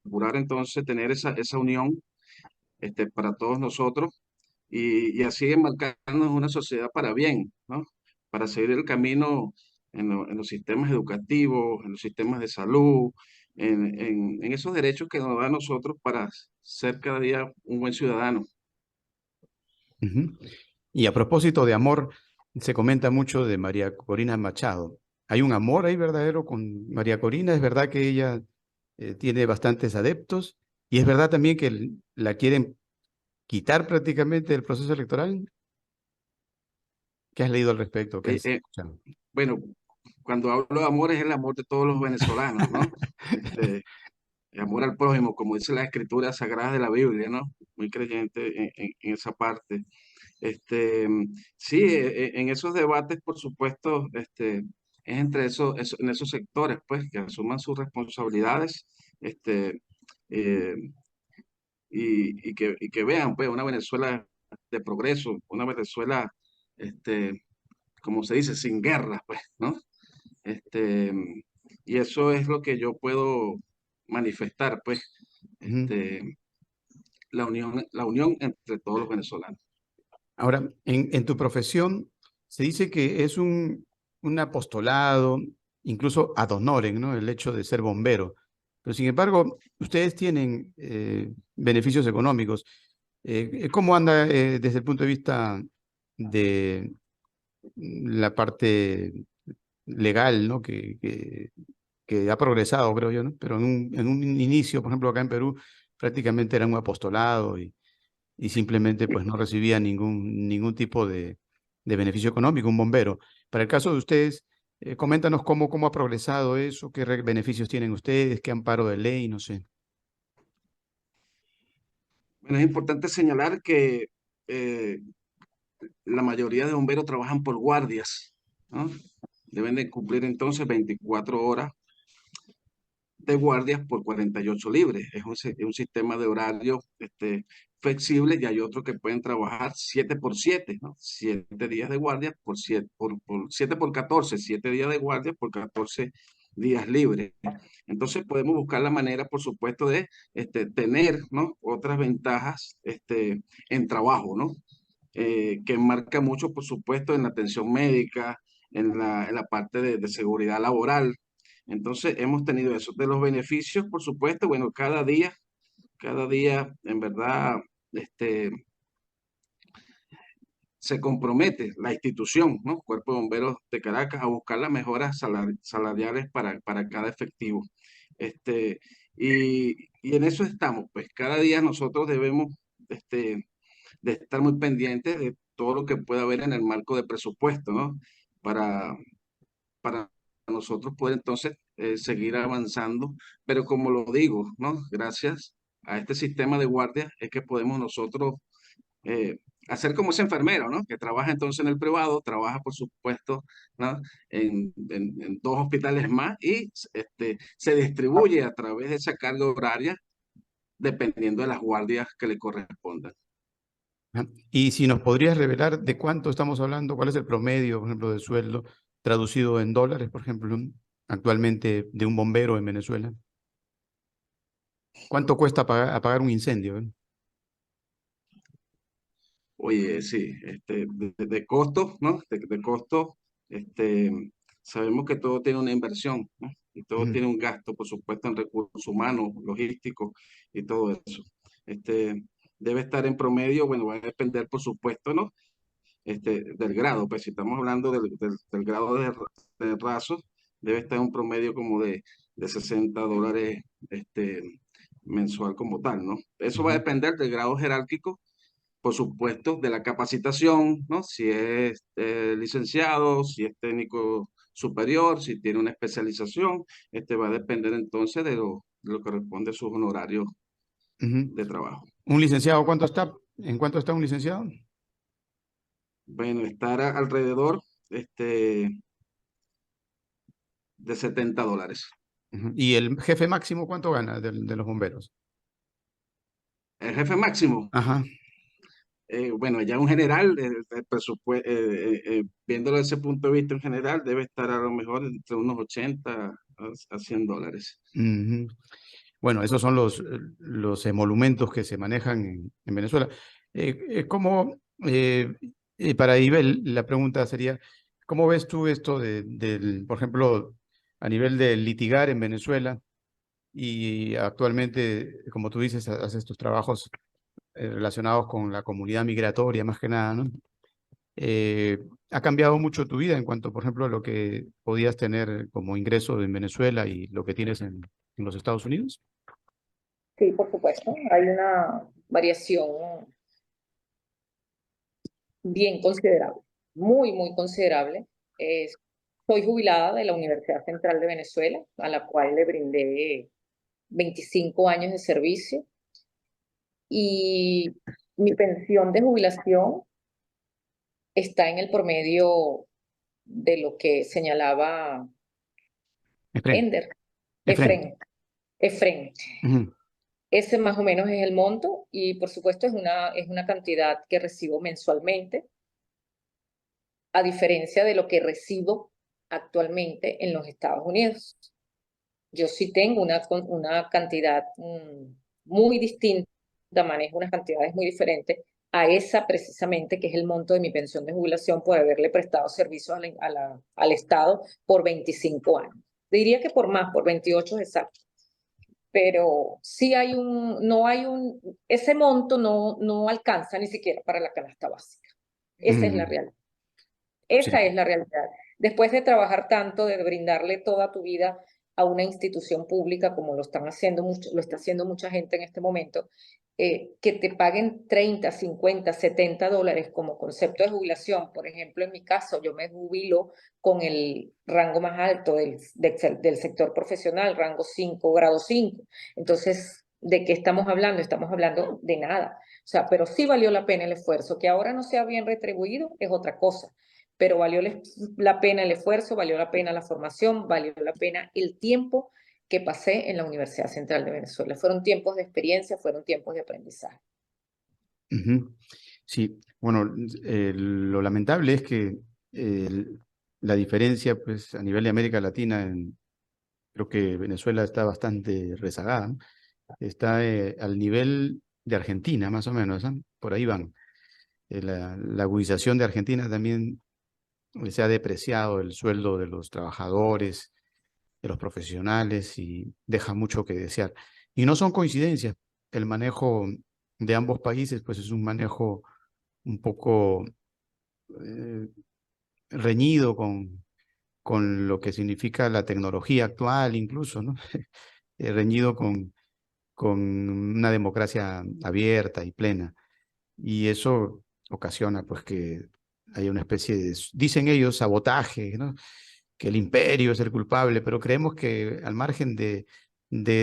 procurar entonces tener esa unión para todos nosotros y así enmarcarnos en una sociedad para bien, ¿no? Para seguir el camino en los sistemas educativos, en los sistemas de salud, en esos derechos que nos da a nosotros para ser cada día un buen ciudadano. Ujú. Y a propósito de amor, se comenta mucho de María Corina Machado. ¿Hay un amor ahí verdadero con María Corina? ¿Es verdad que ella tiene bastantes adeptos? ¿Y es verdad también que la quieren quitar prácticamente del proceso electoral? ¿Qué has leído al respecto? ¿Qué Eh, has eh, escuchado? bueno, cuando hablo de amor es el amor de todos los venezolanos, ¿no? Este, el amor al prójimo, como dice la escritura sagrada de la Biblia, ¿no? Muy creyente en esa parte. Este, sí, en esos debates, por supuesto, es entre en esos sectores, pues, que asuman sus responsabilidades, este, eh, y que vean, pues, una Venezuela de progreso, una Venezuela, este, como se dice, sin guerras, pues, ¿no? Este, y eso es lo que yo puedo manifestar, pues, Ujú. este, la unión entre todos los venezolanos. Ahora, en tu profesión se dice que es un apostolado, incluso ad honorem, ¿no? El hecho de ser bombero. Pero sin embargo, ustedes tienen beneficios económicos. ¿Cómo anda desde el punto de vista de la parte legal, ¿no? Que ha progresado, creo yo, ¿no? Pero en un inicio, por ejemplo, acá en Perú, prácticamente era un apostolado y simplemente pues no recibía ningún tipo de beneficio económico, un bombero. Para el caso de ustedes, coméntanos cómo ha progresado eso, qué beneficios tienen ustedes, qué amparo de ley, no sé. Bueno, es importante señalar que eh, la mayoría de bomberos trabajan por guardias, ¿no? Deben de cumplir entonces 24 horas de guardias por 48 libres. Es un sistema de horario flexible y hay otros que pueden trabajar 7 por 7, ¿no? 7 días de guardia por 7 por 7 por 14, 7 días de guardia por 14 días libres. Entonces podemos buscar la manera, por supuesto, de tener, ¿no? Otras ventajas en trabajo, ¿no? Que marca mucho, por supuesto, en la atención médica, en la parte de seguridad laboral. Entonces, hemos tenido eso. De los beneficios, por supuesto, bueno, cada día, en verdad, este, se compromete la institución, ¿no? Cuerpo de Bomberos de Caracas a buscar las mejoras salariales para cada efectivo. Este, y en eso estamos, pues cada día nosotros debemos de estar muy pendientes de todo lo que pueda haber en el marco de presupuesto, ¿no? Para, para nosotros poder entonces seguir avanzando. Pero como lo digo, ¿no? Gracias a este sistema de guardia es que podemos nosotros eh, hacer como ese enfermero, ¿no? Que trabaja entonces en el privado, trabaja por supuesto, ¿no? En 2 hospitales más y se distribuye a través de esa carga horaria dependiendo de las guardias que le correspondan. Ajá. Y si nos podrías revelar de cuánto estamos hablando, cuál es el promedio, por ejemplo, del sueldo traducido en dólares, por ejemplo, actualmente de un bombero en Venezuela. ¿Cuánto cuesta apagar un incendio? Oye, sí, de costos, ¿no? De costos, este, sabemos que todo tiene una inversión, ¿no? Y todo Ujú, tiene un gasto, por supuesto, en recursos humanos, logísticos y todo eso. Este, debe estar en promedio, bueno, va a depender, por supuesto, ¿no? Del grado, pues si estamos hablando del grado de raso, debe estar en un promedio como de $60 mensual como tal, ¿no? Eso va a ujú, depender del grado jerárquico, por supuesto, de la capacitación, ¿no? Si es licenciado, si es técnico superior, si tiene una especialización, va a depender entonces de lo que responde a sus honorarios ujú. de trabajo. ¿Un licenciado cuánto está? ¿En cuánto está un licenciado? Bueno, estar alrededor este, de $70. Ujú. ¿Y el jefe máximo cuánto gana de los bomberos? El jefe máximo, Ajá. bueno, ya un general, el presupuesto, viéndolo desde ese punto de vista en general, debe estar a lo mejor entre unos 80 a $100. Ujú. Bueno, esos son los emolumentos que se manejan en Venezuela. ¿Cómo, para Ibel, la pregunta sería, ¿cómo ves tú esto por ejemplo, a nivel de litigar en Venezuela y actualmente, como tú dices, haces tus trabajos relacionados con la comunidad migratoria más que nada, ¿no? Eh, ¿Ha cambiado mucho tu vida en cuanto, por ejemplo, a lo que podías tener como ingreso en Venezuela y lo que tienes en los Estados Unidos? Sí, por supuesto, hay una variación bien considerable, muy, muy considerable. Soy jubilada de la Universidad Central de Venezuela, a la cual le brindé 25 años de servicio y mi pensión de jubilación está en el promedio de lo que señalaba Efren, Ender, Efren. Efren. Ujú, Ese más o menos es el monto y por supuesto es una cantidad que recibo mensualmente a diferencia de lo que recibo actualmente en los Estados Unidos. Yo sí tengo una cantidad muy distinta, manejo unas cantidades muy diferentes a esa precisamente que es el monto de mi pensión de jubilación por haberle prestado servicio al Estado por 25 años. Diría que por más, por 28 exacto. Pero sí hay ese monto no alcanza ni siquiera para la canasta básica. Esa es la realidad. Esa Sí. es la realidad. Después de trabajar tanto, de brindarle toda tu vida a una institución pública, como lo está haciendo mucha gente en este momento, que te paguen 30, 50, 70 dólares como concepto de jubilación. Por ejemplo, en mi caso, yo me jubilo con el rango más alto del sector profesional, rango 5, grado 5. Entonces, ¿de qué estamos hablando? Estamos hablando de nada. O sea, pero sí valió la pena el esfuerzo. Que ahora no sea bien retribuido es otra cosa, pero valió la pena el esfuerzo, valió la pena la formación, valió la pena el tiempo que pasé en la Universidad Central de Venezuela. Fueron tiempos de experiencia, fueron tiempos de aprendizaje. Ujú. Sí, bueno, lo lamentable es que la diferencia, pues, a nivel de América Latina, creo que Venezuela está bastante rezagada, ¿no? Está al nivel de Argentina, más o menos, ¿no? Por ahí van. La agudización de Argentina también se ha depreciado el sueldo de los trabajadores, de los profesionales y deja mucho que desear. Y no son coincidencias. El manejo de ambos países, pues es un manejo un poco eh, reñido con lo que significa la tecnología actual, incluso, ¿no? Reñido con una democracia abierta y plena. Y eso ocasiona, pues, que haya una especie de, dicen ellos, sabotaje, ¿no? Que el imperio es el culpable, pero creemos que al margen de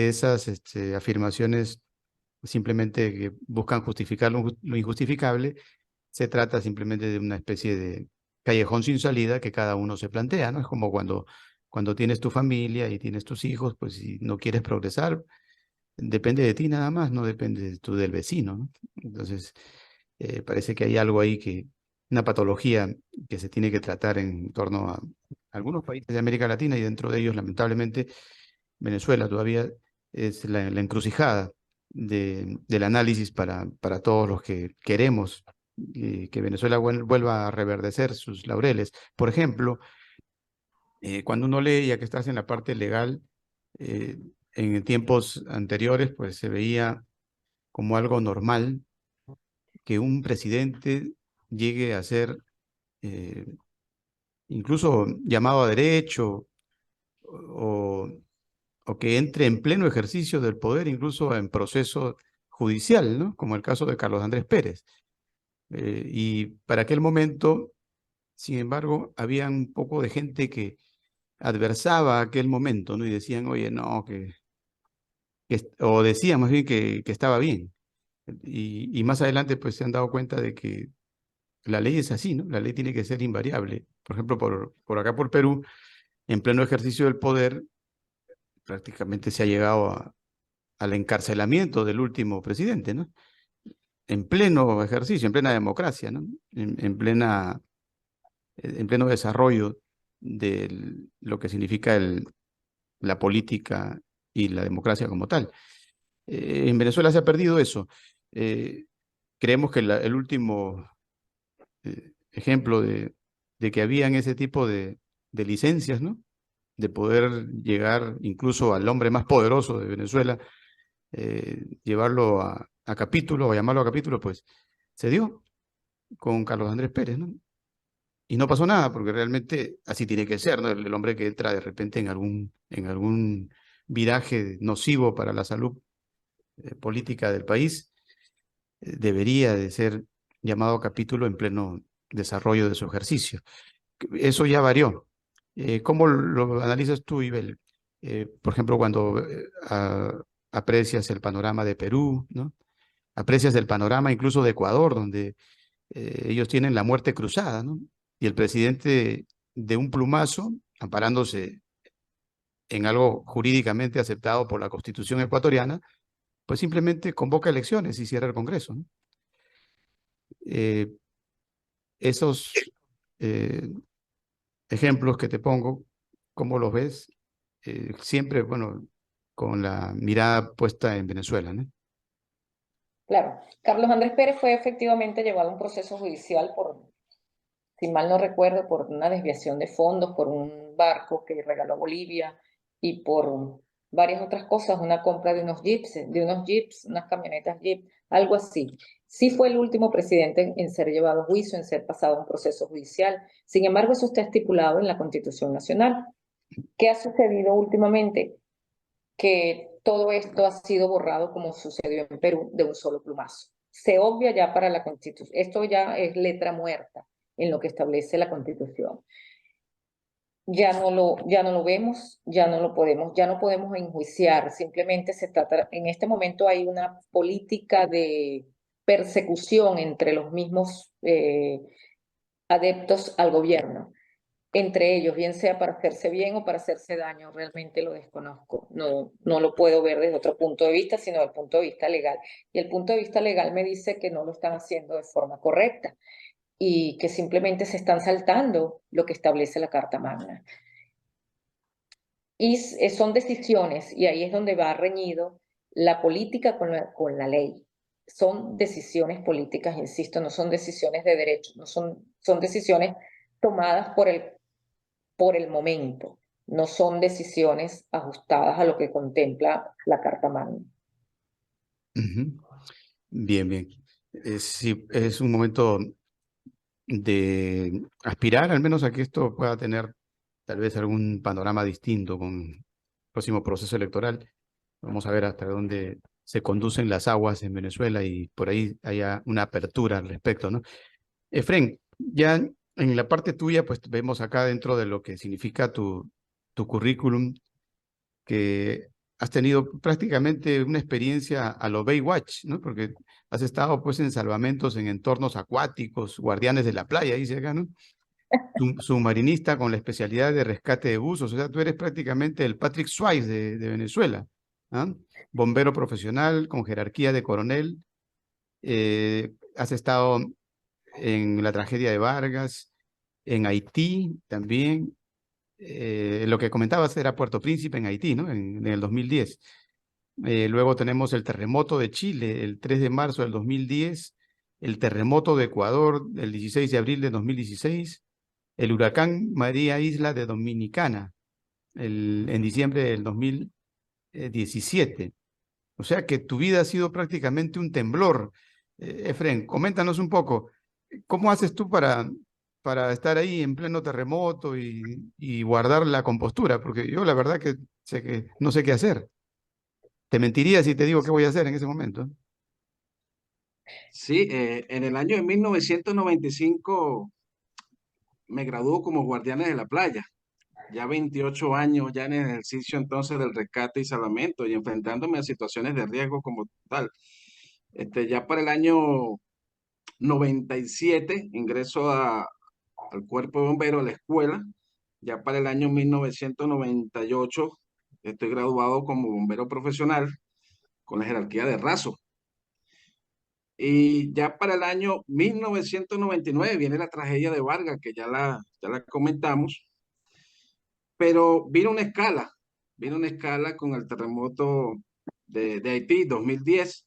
esas afirmaciones simplemente que buscan justificar lo injustificable, se trata simplemente de una especie de callejón sin salida que cada uno se plantea, ¿no? Es como cuando tienes tu familia y tienes tus hijos, pues si no quieres progresar, depende de ti nada más, no depende tú del vecino, ¿no? Entonces, parece que hay algo ahí una patología que se tiene que tratar en torno a algunos países de América Latina y dentro de ellos, lamentablemente, Venezuela todavía es la encrucijada del análisis para todos los que queremos que Venezuela vuelva a reverdecer sus laureles. Por ejemplo, cuando uno lee, ya que estás en la parte legal, eh, en tiempos anteriores, pues se veía como algo normal que un presidente llegue a ser incluso llamado a derecho o, o que entre en pleno ejercicio del poder, incluso en proceso judicial, ¿no? Como el caso de Carlos Andrés Pérez. Y para aquel momento, sin embargo, había un poco de gente que adversaba aquel momento, ¿no? Y decían, oye, no, o decían más bien que estaba bien. Y más adelante, pues se han dado cuenta de que la ley es así, ¿no? La ley tiene que ser invariable. Por ejemplo, por acá por Perú, en pleno ejercicio del poder, prácticamente se ha llegado al encarcelamiento del último presidente, ¿no? En pleno ejercicio, en plena democracia, ¿no? En pleno desarrollo de lo que significa la política y la democracia como tal. En Venezuela se ha perdido eso. Eh, Creemos que el último ejemplo de que habían ese tipo de licencias, ¿no? De poder llegar incluso al hombre más poderoso de Venezuela, llevarlo a capítulo o llamarlo a capítulo, pues se dio con Carlos Andrés Pérez, ¿no? Y no pasó nada, porque realmente así tiene que ser, ¿no? El hombre que entra de repente en algún viraje nocivo para la salud política del país, debería de ser llamado a capítulo en pleno desarrollo de su ejercicio. Eso ya varió. ¿Cómo lo analizas tú, Ibel? Por ejemplo, cuando aprecias el panorama de Perú, ¿no? Aprecias el panorama incluso de Ecuador, donde ellos tienen la muerte cruzada, ¿no? Y el presidente de un plumazo, amparándose en algo jurídicamente aceptado por la Constitución ecuatoriana, pues simplemente convoca elecciones y cierra el Congreso, ¿no? Eh, esos ejemplos que te pongo, ¿cómo los ves? Siempre, bueno, con la mirada puesta en Venezuela, ¿no? Claro, Carlos Andrés Pérez fue efectivamente llevado a un proceso judicial por, si mal no recuerdo, por una desviación de fondos, por un barco que regaló a Bolivia y por varias otras cosas, una compra de unos jeeps, unas camionetas jeep, algo así. Sí fue el último presidente en ser llevado a juicio, en ser pasado a un proceso judicial. Sin embargo, eso está estipulado en la Constitución Nacional. ¿Qué ha sucedido últimamente? Que todo esto ha sido borrado como sucedió en Perú de un solo plumazo. Se obvia ya para la Constitución. Esto ya es letra muerta en lo que establece la Constitución. Ya no lo vemos, ya no podemos enjuiciar, simplemente se trata, en este momento hay una política de persecución entre los mismos adeptos al gobierno, entre ellos, bien sea para hacerse bien o para hacerse daño, realmente lo desconozco. No lo puedo ver desde otro punto de vista, sino desde el punto de vista legal. Y el punto de vista legal me dice que no lo están haciendo de forma correcta y que simplemente se están saltando lo que establece la Carta Magna. Y son decisiones, y ahí es donde va reñido la política con la ley. Son decisiones políticas, insisto, no son decisiones de derecho, son decisiones tomadas por el momento, no son decisiones ajustadas a lo que contempla la Carta Magna. Ujú. Bien, bien. Sí, es un momento de aspirar al menos a que esto pueda tener tal vez algún panorama distinto con el próximo proceso electoral. Vamos a ver hasta dónde se conducen las aguas en Venezuela y por ahí haya una apertura al respecto, ¿no? Efren, ya en la parte tuya, pues vemos acá dentro de lo que significa tu currículum, que has tenido prácticamente una experiencia a lo Baywatch, ¿no? Porque has estado pues en salvamentos en entornos acuáticos, guardianes de la playa, dice acá, ¿no? Submarinista con la especialidad de rescate de buzos, o sea, tú eres prácticamente el Patrick Swayze de Venezuela, ¿ah? Bombero profesional con jerarquía de coronel, has estado en la tragedia de Vargas, en Haití también, lo que comentabas era Puerto Príncipe en Haití, ¿no? En el 2010. Luego tenemos el terremoto de Chile, el 3 de marzo del 2010, el terremoto de Ecuador, el 16 de abril de 2016, el huracán María Isla de Dominicana, en diciembre del 2017. O sea que tu vida ha sido prácticamente un temblor. Efren, coméntanos un poco, ¿cómo haces tú para estar ahí en pleno terremoto y guardar la compostura? Porque yo la verdad que no sé qué hacer. Te mentiría si te digo qué voy a hacer en ese momento. Sí, en el año de 1995 me graduó como guardianes de la playa. Ya 28 años ya en el ejercicio entonces del rescate y salvamento y enfrentándome a situaciones de riesgo como tal. Ya para el año 97 ingreso al cuerpo de bomberos, a la escuela. Ya para el año 1998 estoy graduado como bombero profesional con la jerarquía de raso. Y ya para el año 1999 viene la tragedia de Vargas, que ya la comentamos, pero vino una escala con el terremoto de Haití 2010,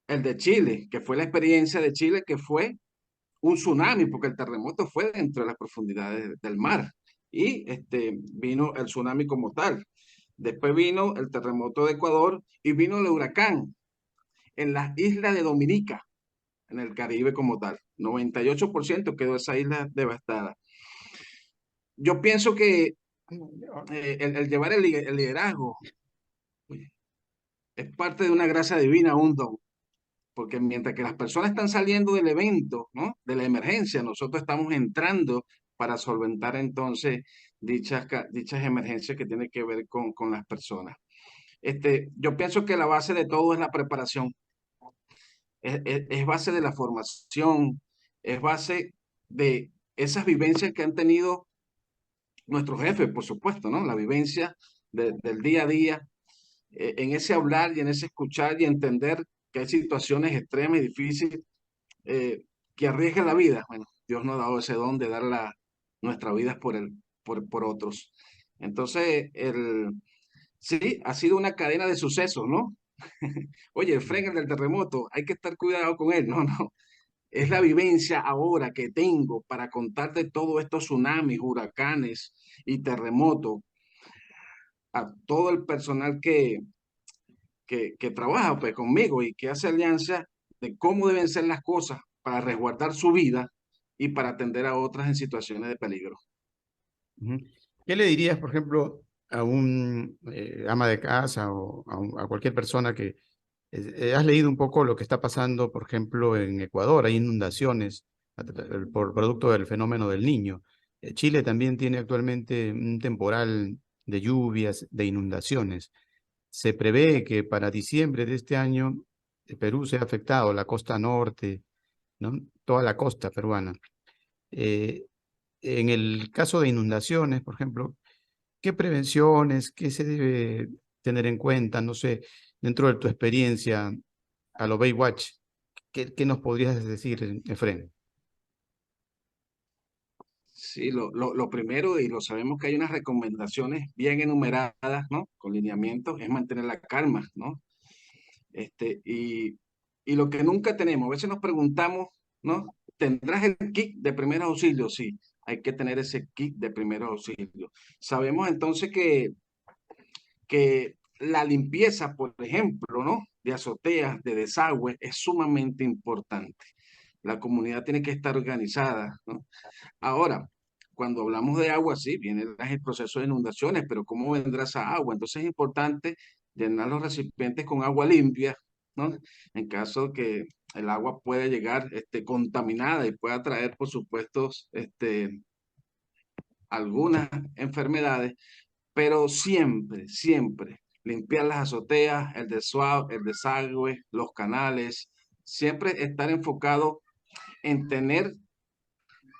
el de Chile, que fue la experiencia de Chile, que fue un tsunami, porque el terremoto fue dentro de las profundidades del mar, y vino el tsunami como tal. Después vino el terremoto de Ecuador y vino el huracán en las islas de Dominica, en el Caribe como tal. 98% quedó esa isla devastada. Yo pienso que el llevar el liderazgo es parte de una gracia divina, un don, porque mientras que las personas están saliendo del evento, ¿no? De la emergencia, nosotros estamos entrando para solventar entonces dichas emergencias que tienen que ver con las personas. Yo pienso que la base de todo es la preparación, es base de la formación, es base de esas vivencias que han tenido nuestros jefes, por supuesto, ¿no? La vivencia del día a día, en ese hablar y en ese escuchar y entender que hay situaciones extremas y difíciles que arriesgan la vida. Bueno, Dios nos ha dado ese don de dar nuestras vidas por otros. Entonces, sí, ha sido una cadena de sucesos, ¿no? Oye, el Fren, el del terremoto, hay que estar cuidado con él. No, no. Es la vivencia ahora que tengo para contarte todos estos tsunamis, huracanes y terremotos a todo el personal que trabaja pues, conmigo y que hace alianza de cómo deben ser las cosas para resguardar su vida y para atender a otras en situaciones de peligro. Ujú. ¿Qué le dirías, por ejemplo, a un ama de casa o a cualquier persona que has leído un poco lo que está pasando, por ejemplo, en Ecuador? Hay inundaciones por producto del fenómeno del Niño. Chile también tiene actualmente un temporal de lluvias, de inundaciones. Se prevé que para diciembre de este año Perú sea afectado, la costa norte, ¿no? Toda la costa peruana. Eh, en el caso de inundaciones, por ejemplo, ¿qué prevenciones, qué se debe tener en cuenta? No sé, dentro de tu experiencia a lo Baywatch, ¿qué nos podrías decir, Efren? Sí, lo primero, y lo sabemos que hay unas recomendaciones bien enumeradas, ¿no? Con lineamientos, es mantener la calma, ¿no? Este, y lo que nunca tenemos, a veces nos preguntamos, ¿no? ¿Tendrás el kit de primeros auxilios? Sí, hay que tener ese kit de primeros auxilios. Sabemos entonces que la limpieza, por ejemplo, ¿no? De azoteas, de desagüe, es sumamente importante. La comunidad tiene que estar organizada, ¿no? Ahora, cuando hablamos de agua, sí, viene el proceso de inundaciones, pero ¿cómo vendrá esa agua? Entonces es importante llenar los recipientes con agua limpia, ¿no? En caso de que el agua pueda llegar contaminada y pueda traer, por supuesto, algunas enfermedades, pero siempre, siempre limpiar las azoteas, el desagüe, los canales, siempre estar enfocado en tener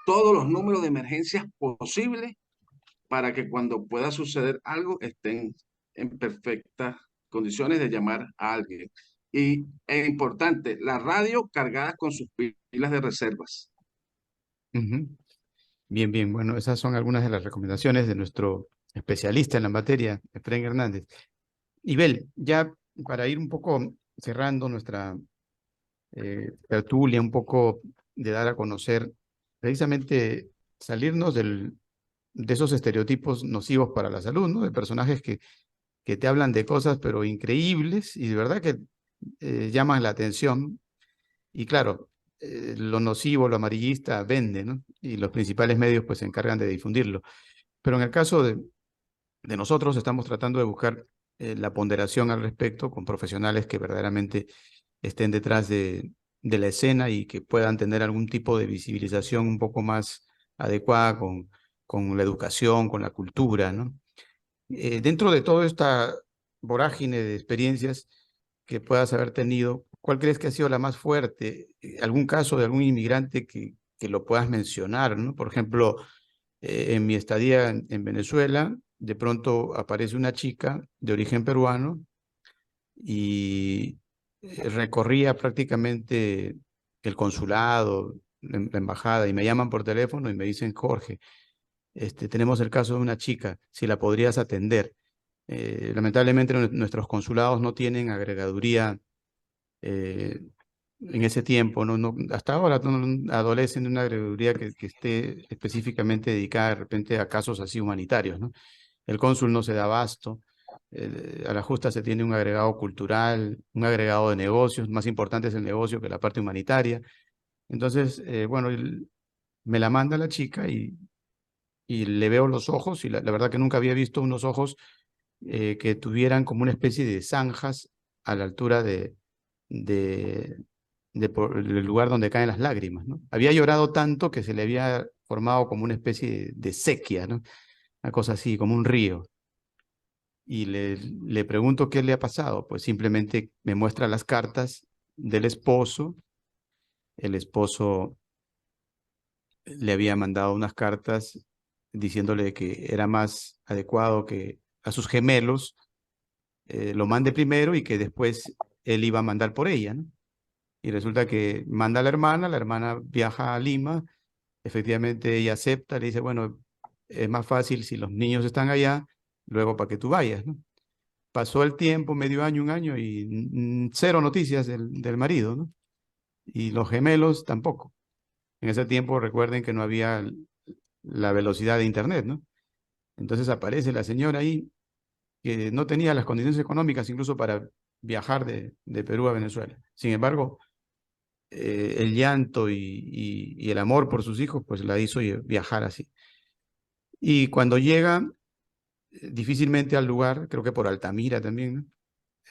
todos los números de emergencias posibles para que cuando pueda suceder algo estén en perfectas condiciones de llamar a alguien. Y es importante, la radio cargada con sus pilas de reservas. Ujú. Bien, bien. Bueno, esas son algunas de las recomendaciones de nuestro especialista en la materia, Efren Hernández. Ibel, ya para ir un poco cerrando nuestra tertulia, un poco de dar a conocer, precisamente salirnos de esos estereotipos nocivos para la salud, ¿no? De personajes que te hablan de cosas pero increíbles y de verdad que llaman la atención. Y claro, lo nocivo, lo amarillista vende, ¿no? Y los principales medios pues se encargan de difundirlo. Pero en el caso de nosotros estamos tratando de buscar la ponderación al respecto con profesionales que verdaderamente estén detrás de la escena y que puedan tener algún tipo de visibilización un poco más adecuada con la educación, con la cultura, ¿no? Dentro de toda esta vorágine de experiencias que puedas haber tenido, ¿cuál crees que ha sido la más fuerte? ¿Algún caso de algún inmigrante que lo puedas mencionar, ¿no? Por ejemplo, en mi estadía en Venezuela, de pronto aparece una chica de origen peruano y recorría prácticamente el consulado, la embajada, y me llaman por teléfono y me dicen, Jorge, tenemos el caso de una chica, si la podrías atender. Lamentablemente nuestros consulados no tienen agregaduría eh, en ese tiempo, hasta ahora no adolecen de una agregaduría que esté específicamente dedicada de repente a casos así humanitarios, ¿no? El cónsul no se da abasto, a la justa se tiene un agregado cultural, un agregado de negocios, más importante es el negocio que la parte humanitaria. Entonces, bueno, me la manda la chica y le veo los ojos y la verdad que nunca había visto unos ojos que tuvieran como una especie de zanjas a la altura de, del lugar donde caen las lágrimas, ¿no? Había llorado tanto que se le había formado como una especie de sequía, ¿no? Una cosa así, como un río. Y le pregunto qué le ha pasado. Pues simplemente me muestra las cartas del esposo. El esposo le había mandado unas cartas diciéndole que era más adecuado que a sus gemelos lo mande primero y que después él iba a mandar por ella, ¿no? Y resulta que manda a la hermana viaja a Lima, Efectivamente, ella acepta, le dice, bueno, es más fácil si los niños están allá, luego para que tú vayas, ¿no? Pasó el tiempo, medio año, un año, y cero noticias del marido, ¿no? Y los gemelos tampoco. En ese tiempo recuerden que no había la velocidad de internet, ¿no? Entonces aparece la señora ahí que no tenía las condiciones económicas incluso para viajar de Perú a Venezuela. Sin embargo, el llanto y el amor por sus hijos, pues la hizo viajar así. Y cuando llega difícilmente al lugar, creo que por Altamira también, ¿no?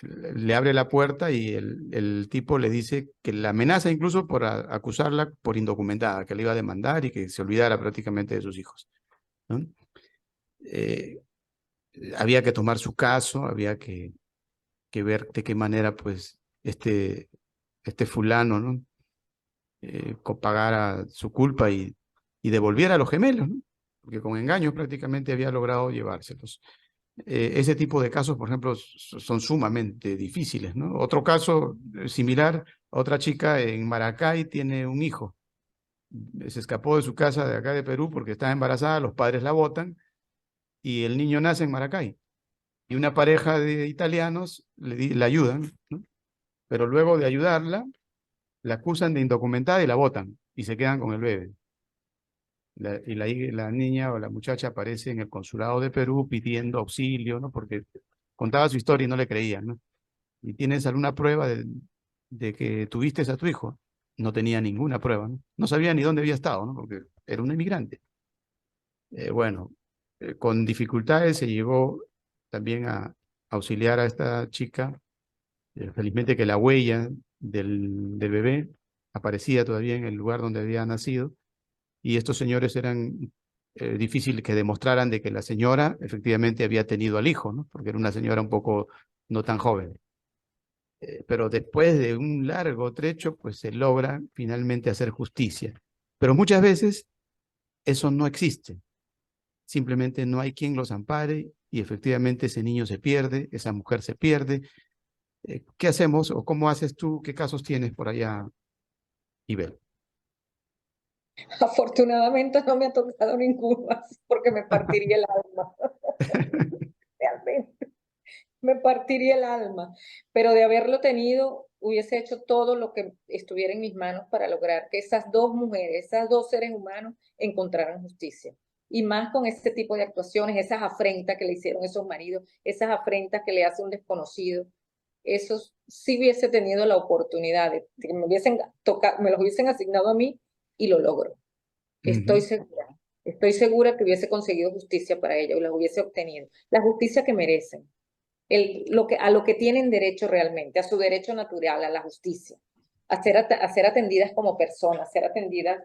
Le abre la puerta y el tipo le dice que la amenaza incluso por acusarla por indocumentada, que le iba a demandar y que se olvidara prácticamente de sus hijos, ¿no? Eh, Había que tomar su caso, había que ver de qué manera pues este fulano, ¿no? Pagara su culpa y devolviera a los gemelos, ¿no? Porque con engaños prácticamente había logrado llevárselos. Ese tipo de casos, por ejemplo, son sumamente difíciles, ¿no? Otro caso similar, otra chica en Maracay tiene un hijo. Se escapó de su casa de acá de Perú porque estaba embarazada, los padres la botan y el niño nace en Maracay. Y una pareja de italianos le ayudan, ¿no? Pero luego de ayudarla, la acusan de indocumentada y la botan y se quedan con el bebé. La niña o la muchacha aparece en el consulado de Perú pidiendo auxilio, ¿no? Porque contaba su historia y no le creían, ¿no? ¿Y tienes alguna prueba de que tuviste a tu hijo? No tenía ninguna prueba, ¿no? No sabía ni dónde había estado, ¿no? Porque era un emigrante. Bueno, con dificultades se llegó también a auxiliar a esta chica. Felizmente que la huella del bebé aparecía todavía en el lugar donde había nacido y estos señores eran difíciles que demostraran de que la señora efectivamente había tenido al hijo, ¿no? Porque era una señora un poco no tan joven. Pero después de un largo trecho, pues se logra finalmente hacer justicia. Pero muchas veces eso no existe. Simplemente no hay quien los ampare y efectivamente ese niño se pierde, esa mujer se pierde. ¿Qué hacemos o cómo haces tú? ¿Qué casos tienes por allá, Ibel? Afortunadamente no me ha tocado ninguno así porque me partiría el alma, realmente, me partiría el alma. Pero de haberlo tenido, hubiese hecho todo lo que estuviera en mis manos para lograr que esas dos mujeres, esas dos seres humanos, encontraran justicia. Y más con ese tipo de actuaciones, esas afrentas que le hicieron esos maridos, esas afrentas que le hace un desconocido. Eso sí hubiese tenido la oportunidad de que me hubiesen tocado, me los hubiesen asignado a mí y lo logro. Estoy Ujú, segura. Estoy segura que hubiese conseguido justicia para ella o la hubiese obtenido. La justicia que merecen, a lo que tienen derecho realmente, a su derecho natural, a la justicia, a ser atendidas como personas, a ser atendidas,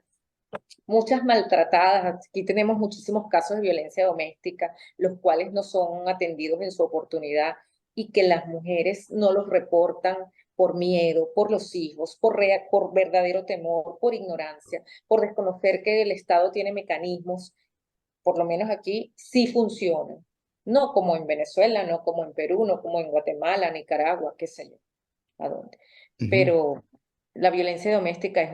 muchas maltratadas. Aquí tenemos muchísimos casos de violencia doméstica, los cuales no son atendidos en su oportunidad y que las mujeres no los reportan por miedo, por los hijos, por verdadero temor, por ignorancia, por desconocer que el Estado tiene mecanismos, por lo menos aquí, sí funcionan. No como en Venezuela, no como en Perú, no como en Guatemala, Nicaragua, qué sé yo, a dónde. ujú, Pero la violencia doméstica,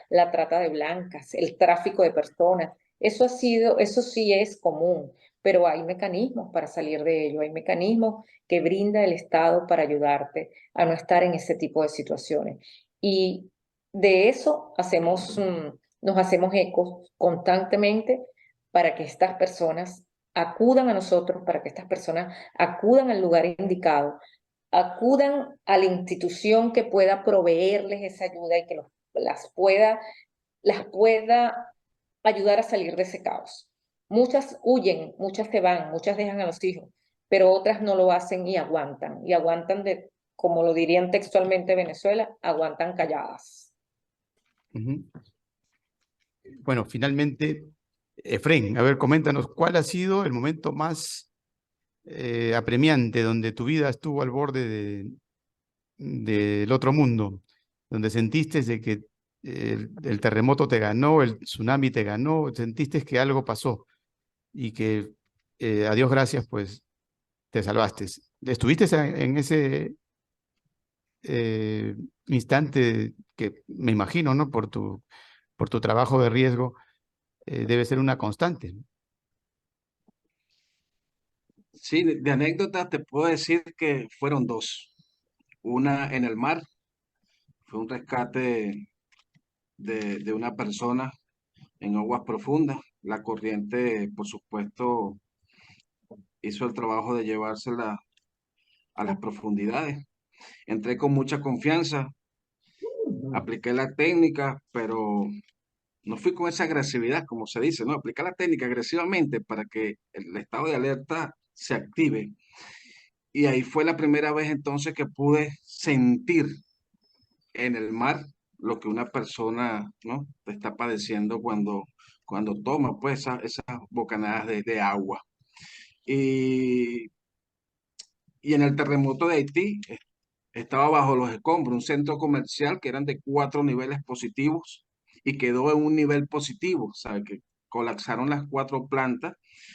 la trata de blancas, el tráfico de personas, eso sí es común, pero hay mecanismos para salir de ello, hay mecanismos que brinda el Estado para ayudarte a no estar en ese tipo de situaciones. Y de eso nos hacemos eco constantemente para que estas personas acudan a nosotros, para que estas personas acudan al lugar indicado, acudan a la institución que pueda proveerles esa ayuda y que las pueda ayudar a salir de ese caos. Muchas huyen, muchas se van, muchas dejan a los hijos, pero otras no lo hacen y aguantan como lo dirían textualmente Venezuela, aguantan calladas. ujú. Bueno, finalmente, Efren, a ver, coméntanos, ¿cuál ha sido el momento más apremiante donde tu vida estuvo al borde del otro mundo, donde sentiste de que el terremoto te ganó, el tsunami te ganó, sentiste que algo pasó y que a Dios gracias, pues te salvaste? ¿Estuviste en ese instante que me imagino, ¿no? Por tu por tu trabajo de riesgo, debe ser una constante. Sí, de anécdotas te puedo decir que fueron dos. Una en el mar, fue un rescate de una persona en aguas profundas. La corriente, por supuesto, hizo el trabajo de llevársela a las profundidades. Entré con mucha confianza, apliqué la técnica, pero no fui con esa agresividad, como se dice, ¿no? Aplicar la técnica agresivamente para que el estado de alerta se active. Y ahí fue la primera vez entonces que pude sentir en el mar lo que una persona, ¿no? está padeciendo cuando toma pues esas bocanadas de agua. Y, y en el terremoto de Haití estaba bajo los escombros, un centro comercial que eran de 4 niveles positivos y quedó en un nivel positivo, ¿sabe? Que colapsaron las 4 plantas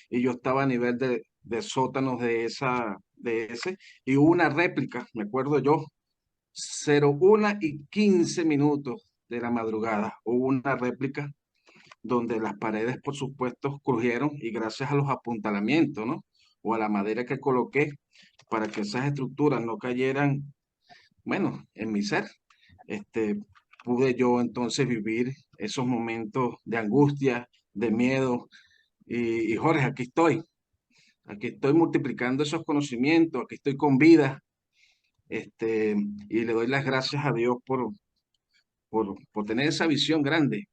y yo estaba a nivel de sótanos de ese, y hubo una réplica, me acuerdo yo, 01:15 de la madrugada, hubo una réplica donde las paredes, por supuesto, crujieron y gracias a los apuntalamientos, ¿no? O a la madera que coloqué para que esas estructuras no cayeran, bueno, en mi ser, este, pude yo entonces vivir esos momentos de angustia, de miedo. Y Jorge, aquí estoy multiplicando esos conocimientos, aquí estoy con vida, y le doy las gracias a Dios por tener esa visión grande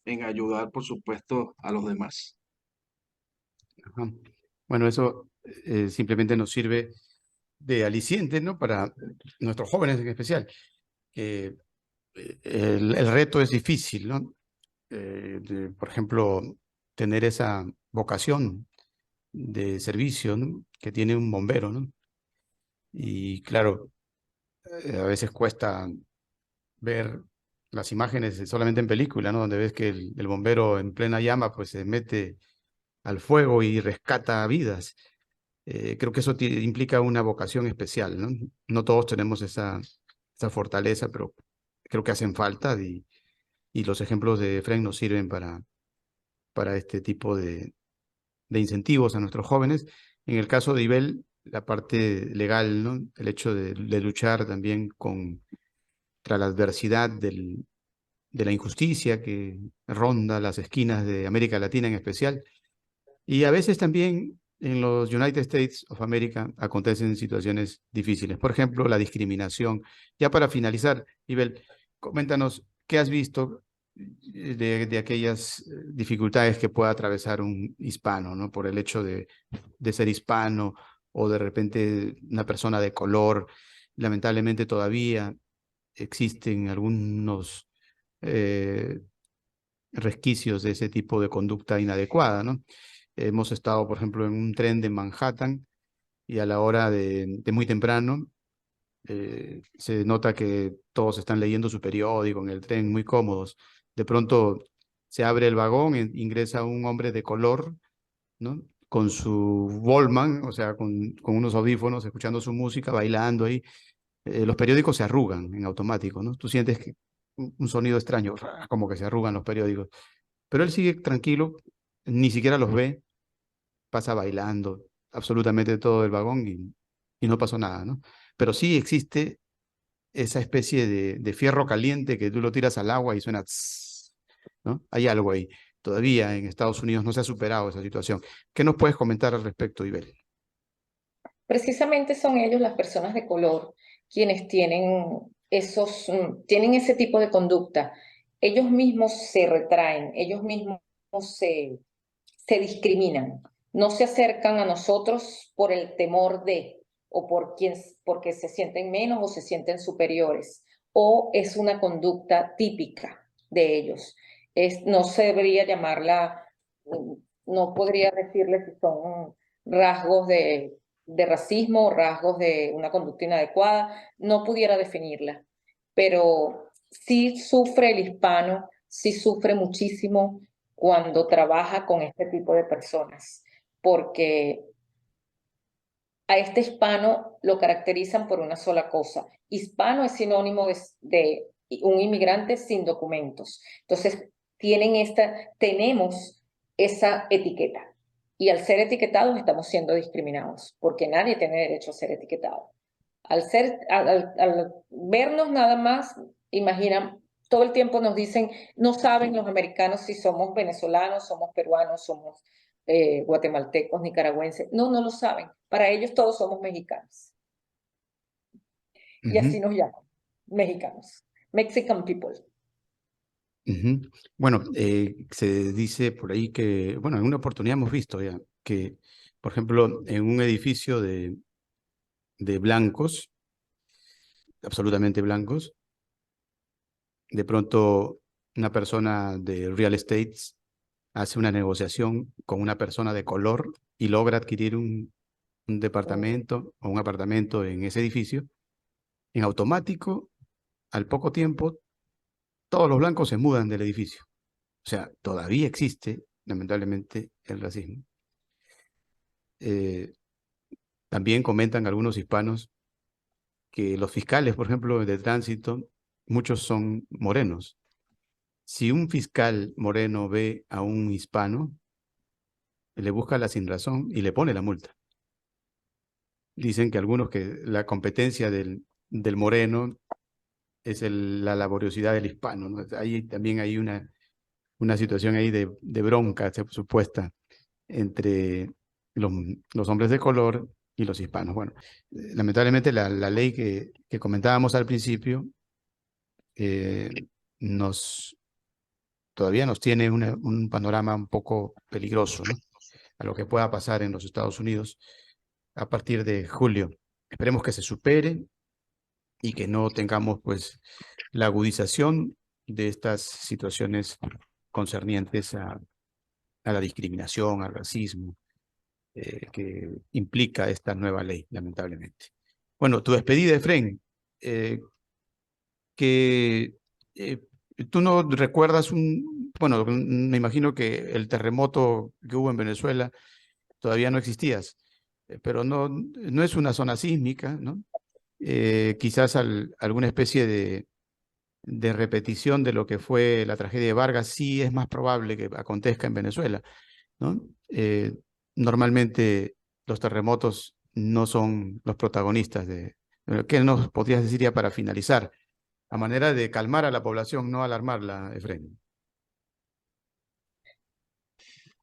en ayudar, por supuesto, a los demás. Ajá. Bueno, eso simplemente nos sirve de aliciente, ¿no? Para nuestros jóvenes en especial. El reto es difícil, ¿no? Por ejemplo, tener esa vocación de servicio, ¿no? Que tiene un bombero, ¿no? Y claro, a veces cuesta ver las imágenes solamente en película, ¿no? Donde ves que el bombero en plena llama pues se mete al fuego y rescata vidas. Creo que eso implica una vocación especial, ¿no? No todos tenemos esa fortaleza, pero creo que hacen falta y los ejemplos de Efraín nos sirven para este tipo de incentivos a nuestros jóvenes. En el caso de Ibel, la parte legal, ¿no? El hecho de luchar también contra la adversidad de la injusticia que ronda las esquinas de América Latina en especial. Y a veces también en los United States of America acontecen situaciones difíciles. Por ejemplo, la discriminación. Ya para finalizar, Ibel, coméntanos qué has visto de aquellas dificultades que pueda atravesar un hispano, ¿no? Por el hecho de ser hispano o de repente una persona de color. Lamentablemente todavía existen algunos resquicios de ese tipo de conducta inadecuada, ¿no? Hemos estado, por ejemplo, en un tren de Manhattan y a la hora de muy temprano se nota que todos están leyendo su periódico en el tren, muy cómodos. De pronto se abre el vagón, ingresa un hombre de color, ¿no? Con su Wallman, o sea, con unos audífonos, escuchando su música, bailando ahí. Los periódicos se arrugan en automático, ¿no? Tú sientes que un sonido extraño, como que se arrugan los periódicos. Pero él sigue tranquilo, ni siquiera los ve, pasa bailando absolutamente todo el vagón y no pasó nada, ¿no? Pero sí existe esa especie de fierro caliente que tú lo tiras al agua y suena tss, ¿no? Hay algo ahí. Todavía en Estados Unidos no se ha superado esa situación. ¿Qué nos puedes comentar al respecto, Ibel? Precisamente son ellos, las personas de color, quienes tienen ese tipo de conducta. Ellos mismos se retraen, ellos mismos se, se discriminan, no se acercan a nosotros por el temor de, o porque se sienten menos o se sienten superiores, o es una conducta típica de ellos. No se debería llamarla, no podría decirle si son rasgos de racismo, rasgos de una conducta inadecuada, no pudiera definirla, pero sí sufre el hispano, sí sufre muchísimo cuando trabaja con este tipo de personas, porque a este hispano lo caracterizan por una sola cosa. Hispano es sinónimo de un inmigrante sin documentos. Entonces, tenemos esa etiqueta. Y al ser etiquetados estamos siendo discriminados, porque nadie tiene derecho a ser etiquetado. Al vernos nada más, imaginan, todo el tiempo nos dicen, no saben los americanos si somos venezolanos, somos peruanos, somos guatemaltecos, nicaragüenses. No, no lo saben. Para ellos todos somos mexicanos. Y así nos llaman, mexicanos. Mexican people. Bueno, se dice por ahí que, bueno, en una oportunidad hemos visto ya que, por ejemplo, en un edificio de blancos, absolutamente blancos, de pronto una persona de real estate hace una negociación con una persona de color y logra adquirir un departamento o un apartamento en ese edificio. En automático, al poco tiempo, todos los blancos se mudan del edificio. O sea, todavía existe, lamentablemente, el racismo. También comentan algunos hispanos que los fiscales, por ejemplo, de tránsito, muchos son morenos. Si un fiscal moreno ve a un hispano, le busca la sinrazón y le pone la multa. Dicen que algunos que la competencia del moreno es la laboriosidad del hispano, ¿no? Ahí también hay una situación ahí de bronca supuesta entre los hombres de color y los hispanos. Bueno, lamentablemente la ley que comentábamos al principio todavía nos tiene un panorama un poco peligroso, ¿no? A lo que pueda pasar en los Estados Unidos a partir de julio. Esperemos que se supere y que no tengamos pues la agudización de estas situaciones concernientes a la discriminación, al racismo que implica esta nueva ley, lamentablemente. Bueno, tu despedida, Efraín, que tú no recuerdas bueno, me imagino que el terremoto que hubo en Venezuela todavía no existías, pero no es una zona sísmica, ¿no? Quizás alguna especie de repetición de lo que fue la tragedia de Vargas sí es más probable que acontezca en Venezuela, ¿no? Normalmente los terremotos no son los protagonistas ¿qué nos podrías decir ya para finalizar? A manera de calmar a la población, no alarmarla, Efraín.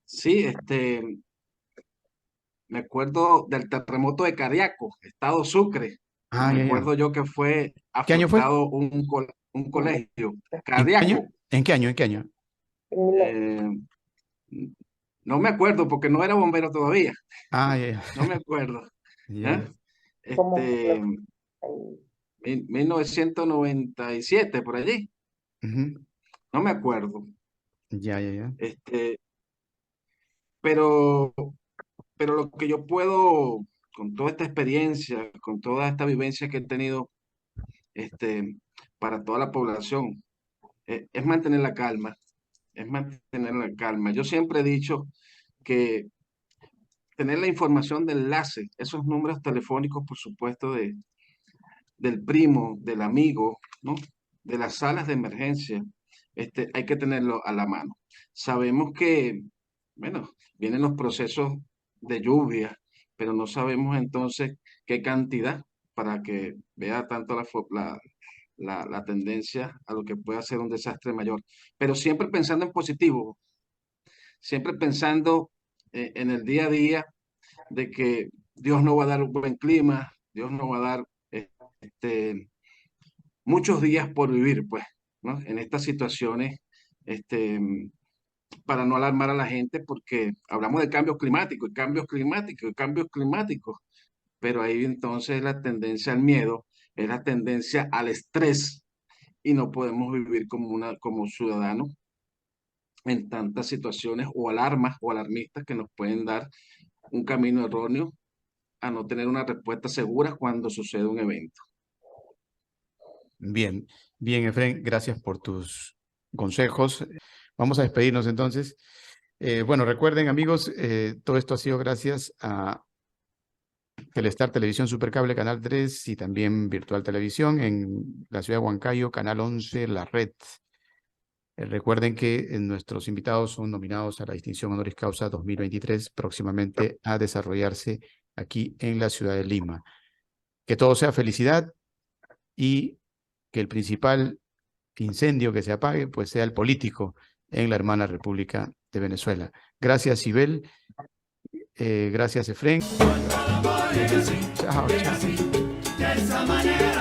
Sí, me acuerdo del terremoto de Cariaco, estado Sucre. Ah, Me ya, ya. acuerdo yo que fue ¿Qué año fue? afectado un colegio. ¿En qué año? Cariaco. ¿En qué año? ¿En qué año? eh, no me acuerdo porque no era bombero todavía. Ah, ya, ya. No me acuerdo. Ya, ¿Eh? ya. Como 1997, por allí. Ujú. No me acuerdo. Ya, ya, ya. Pero, pero lo que yo puedo, con toda esta experiencia, con toda esta vivencia que he tenido, para toda la población, es mantener la calma, es mantener la calma. Yo siempre he dicho que tener la información de enlace, esos números telefónicos, por supuesto, del primo, del amigo, ¿no? De las salas de emergencia, hay que tenerlo a la mano. Sabemos que, bueno, vienen los procesos de lluvia, pero no sabemos entonces qué cantidad para que vea tanto la tendencia a lo que pueda ser un desastre mayor. Pero siempre pensando en positivo, siempre pensando en el día a día de que Dios no va a dar un buen clima, Dios no va a dar este, muchos días por vivir, pues, ¿no? En estas situaciones, este, para no alarmar a la gente, porque hablamos de cambios climáticos, y cambios climáticos, y cambios climáticos, pero ahí entonces la tendencia al miedo, es la tendencia al estrés, y no podemos vivir como ciudadanos en tantas situaciones o alarmas o alarmistas que nos pueden dar un camino erróneo a no tener una respuesta segura cuando sucede un evento. Bien, bien, Efraín, gracias por tus consejos. Vamos a despedirnos entonces. Bueno, recuerden, amigos, todo esto ha sido gracias a Telestar Televisión Supercable, Canal 3 y también Virtual Televisión en la ciudad de Huancayo, Canal 11, La Red. Recuerden que nuestros invitados son nominados a la distinción honoris causa 2023, próximamente a desarrollarse aquí en la ciudad de Lima. Que todo sea felicidad y que el principal incendio que se apague pues sea el político en la hermana República de Venezuela. Gracias, Sibel. Gracias, Efrén. Chao, chao.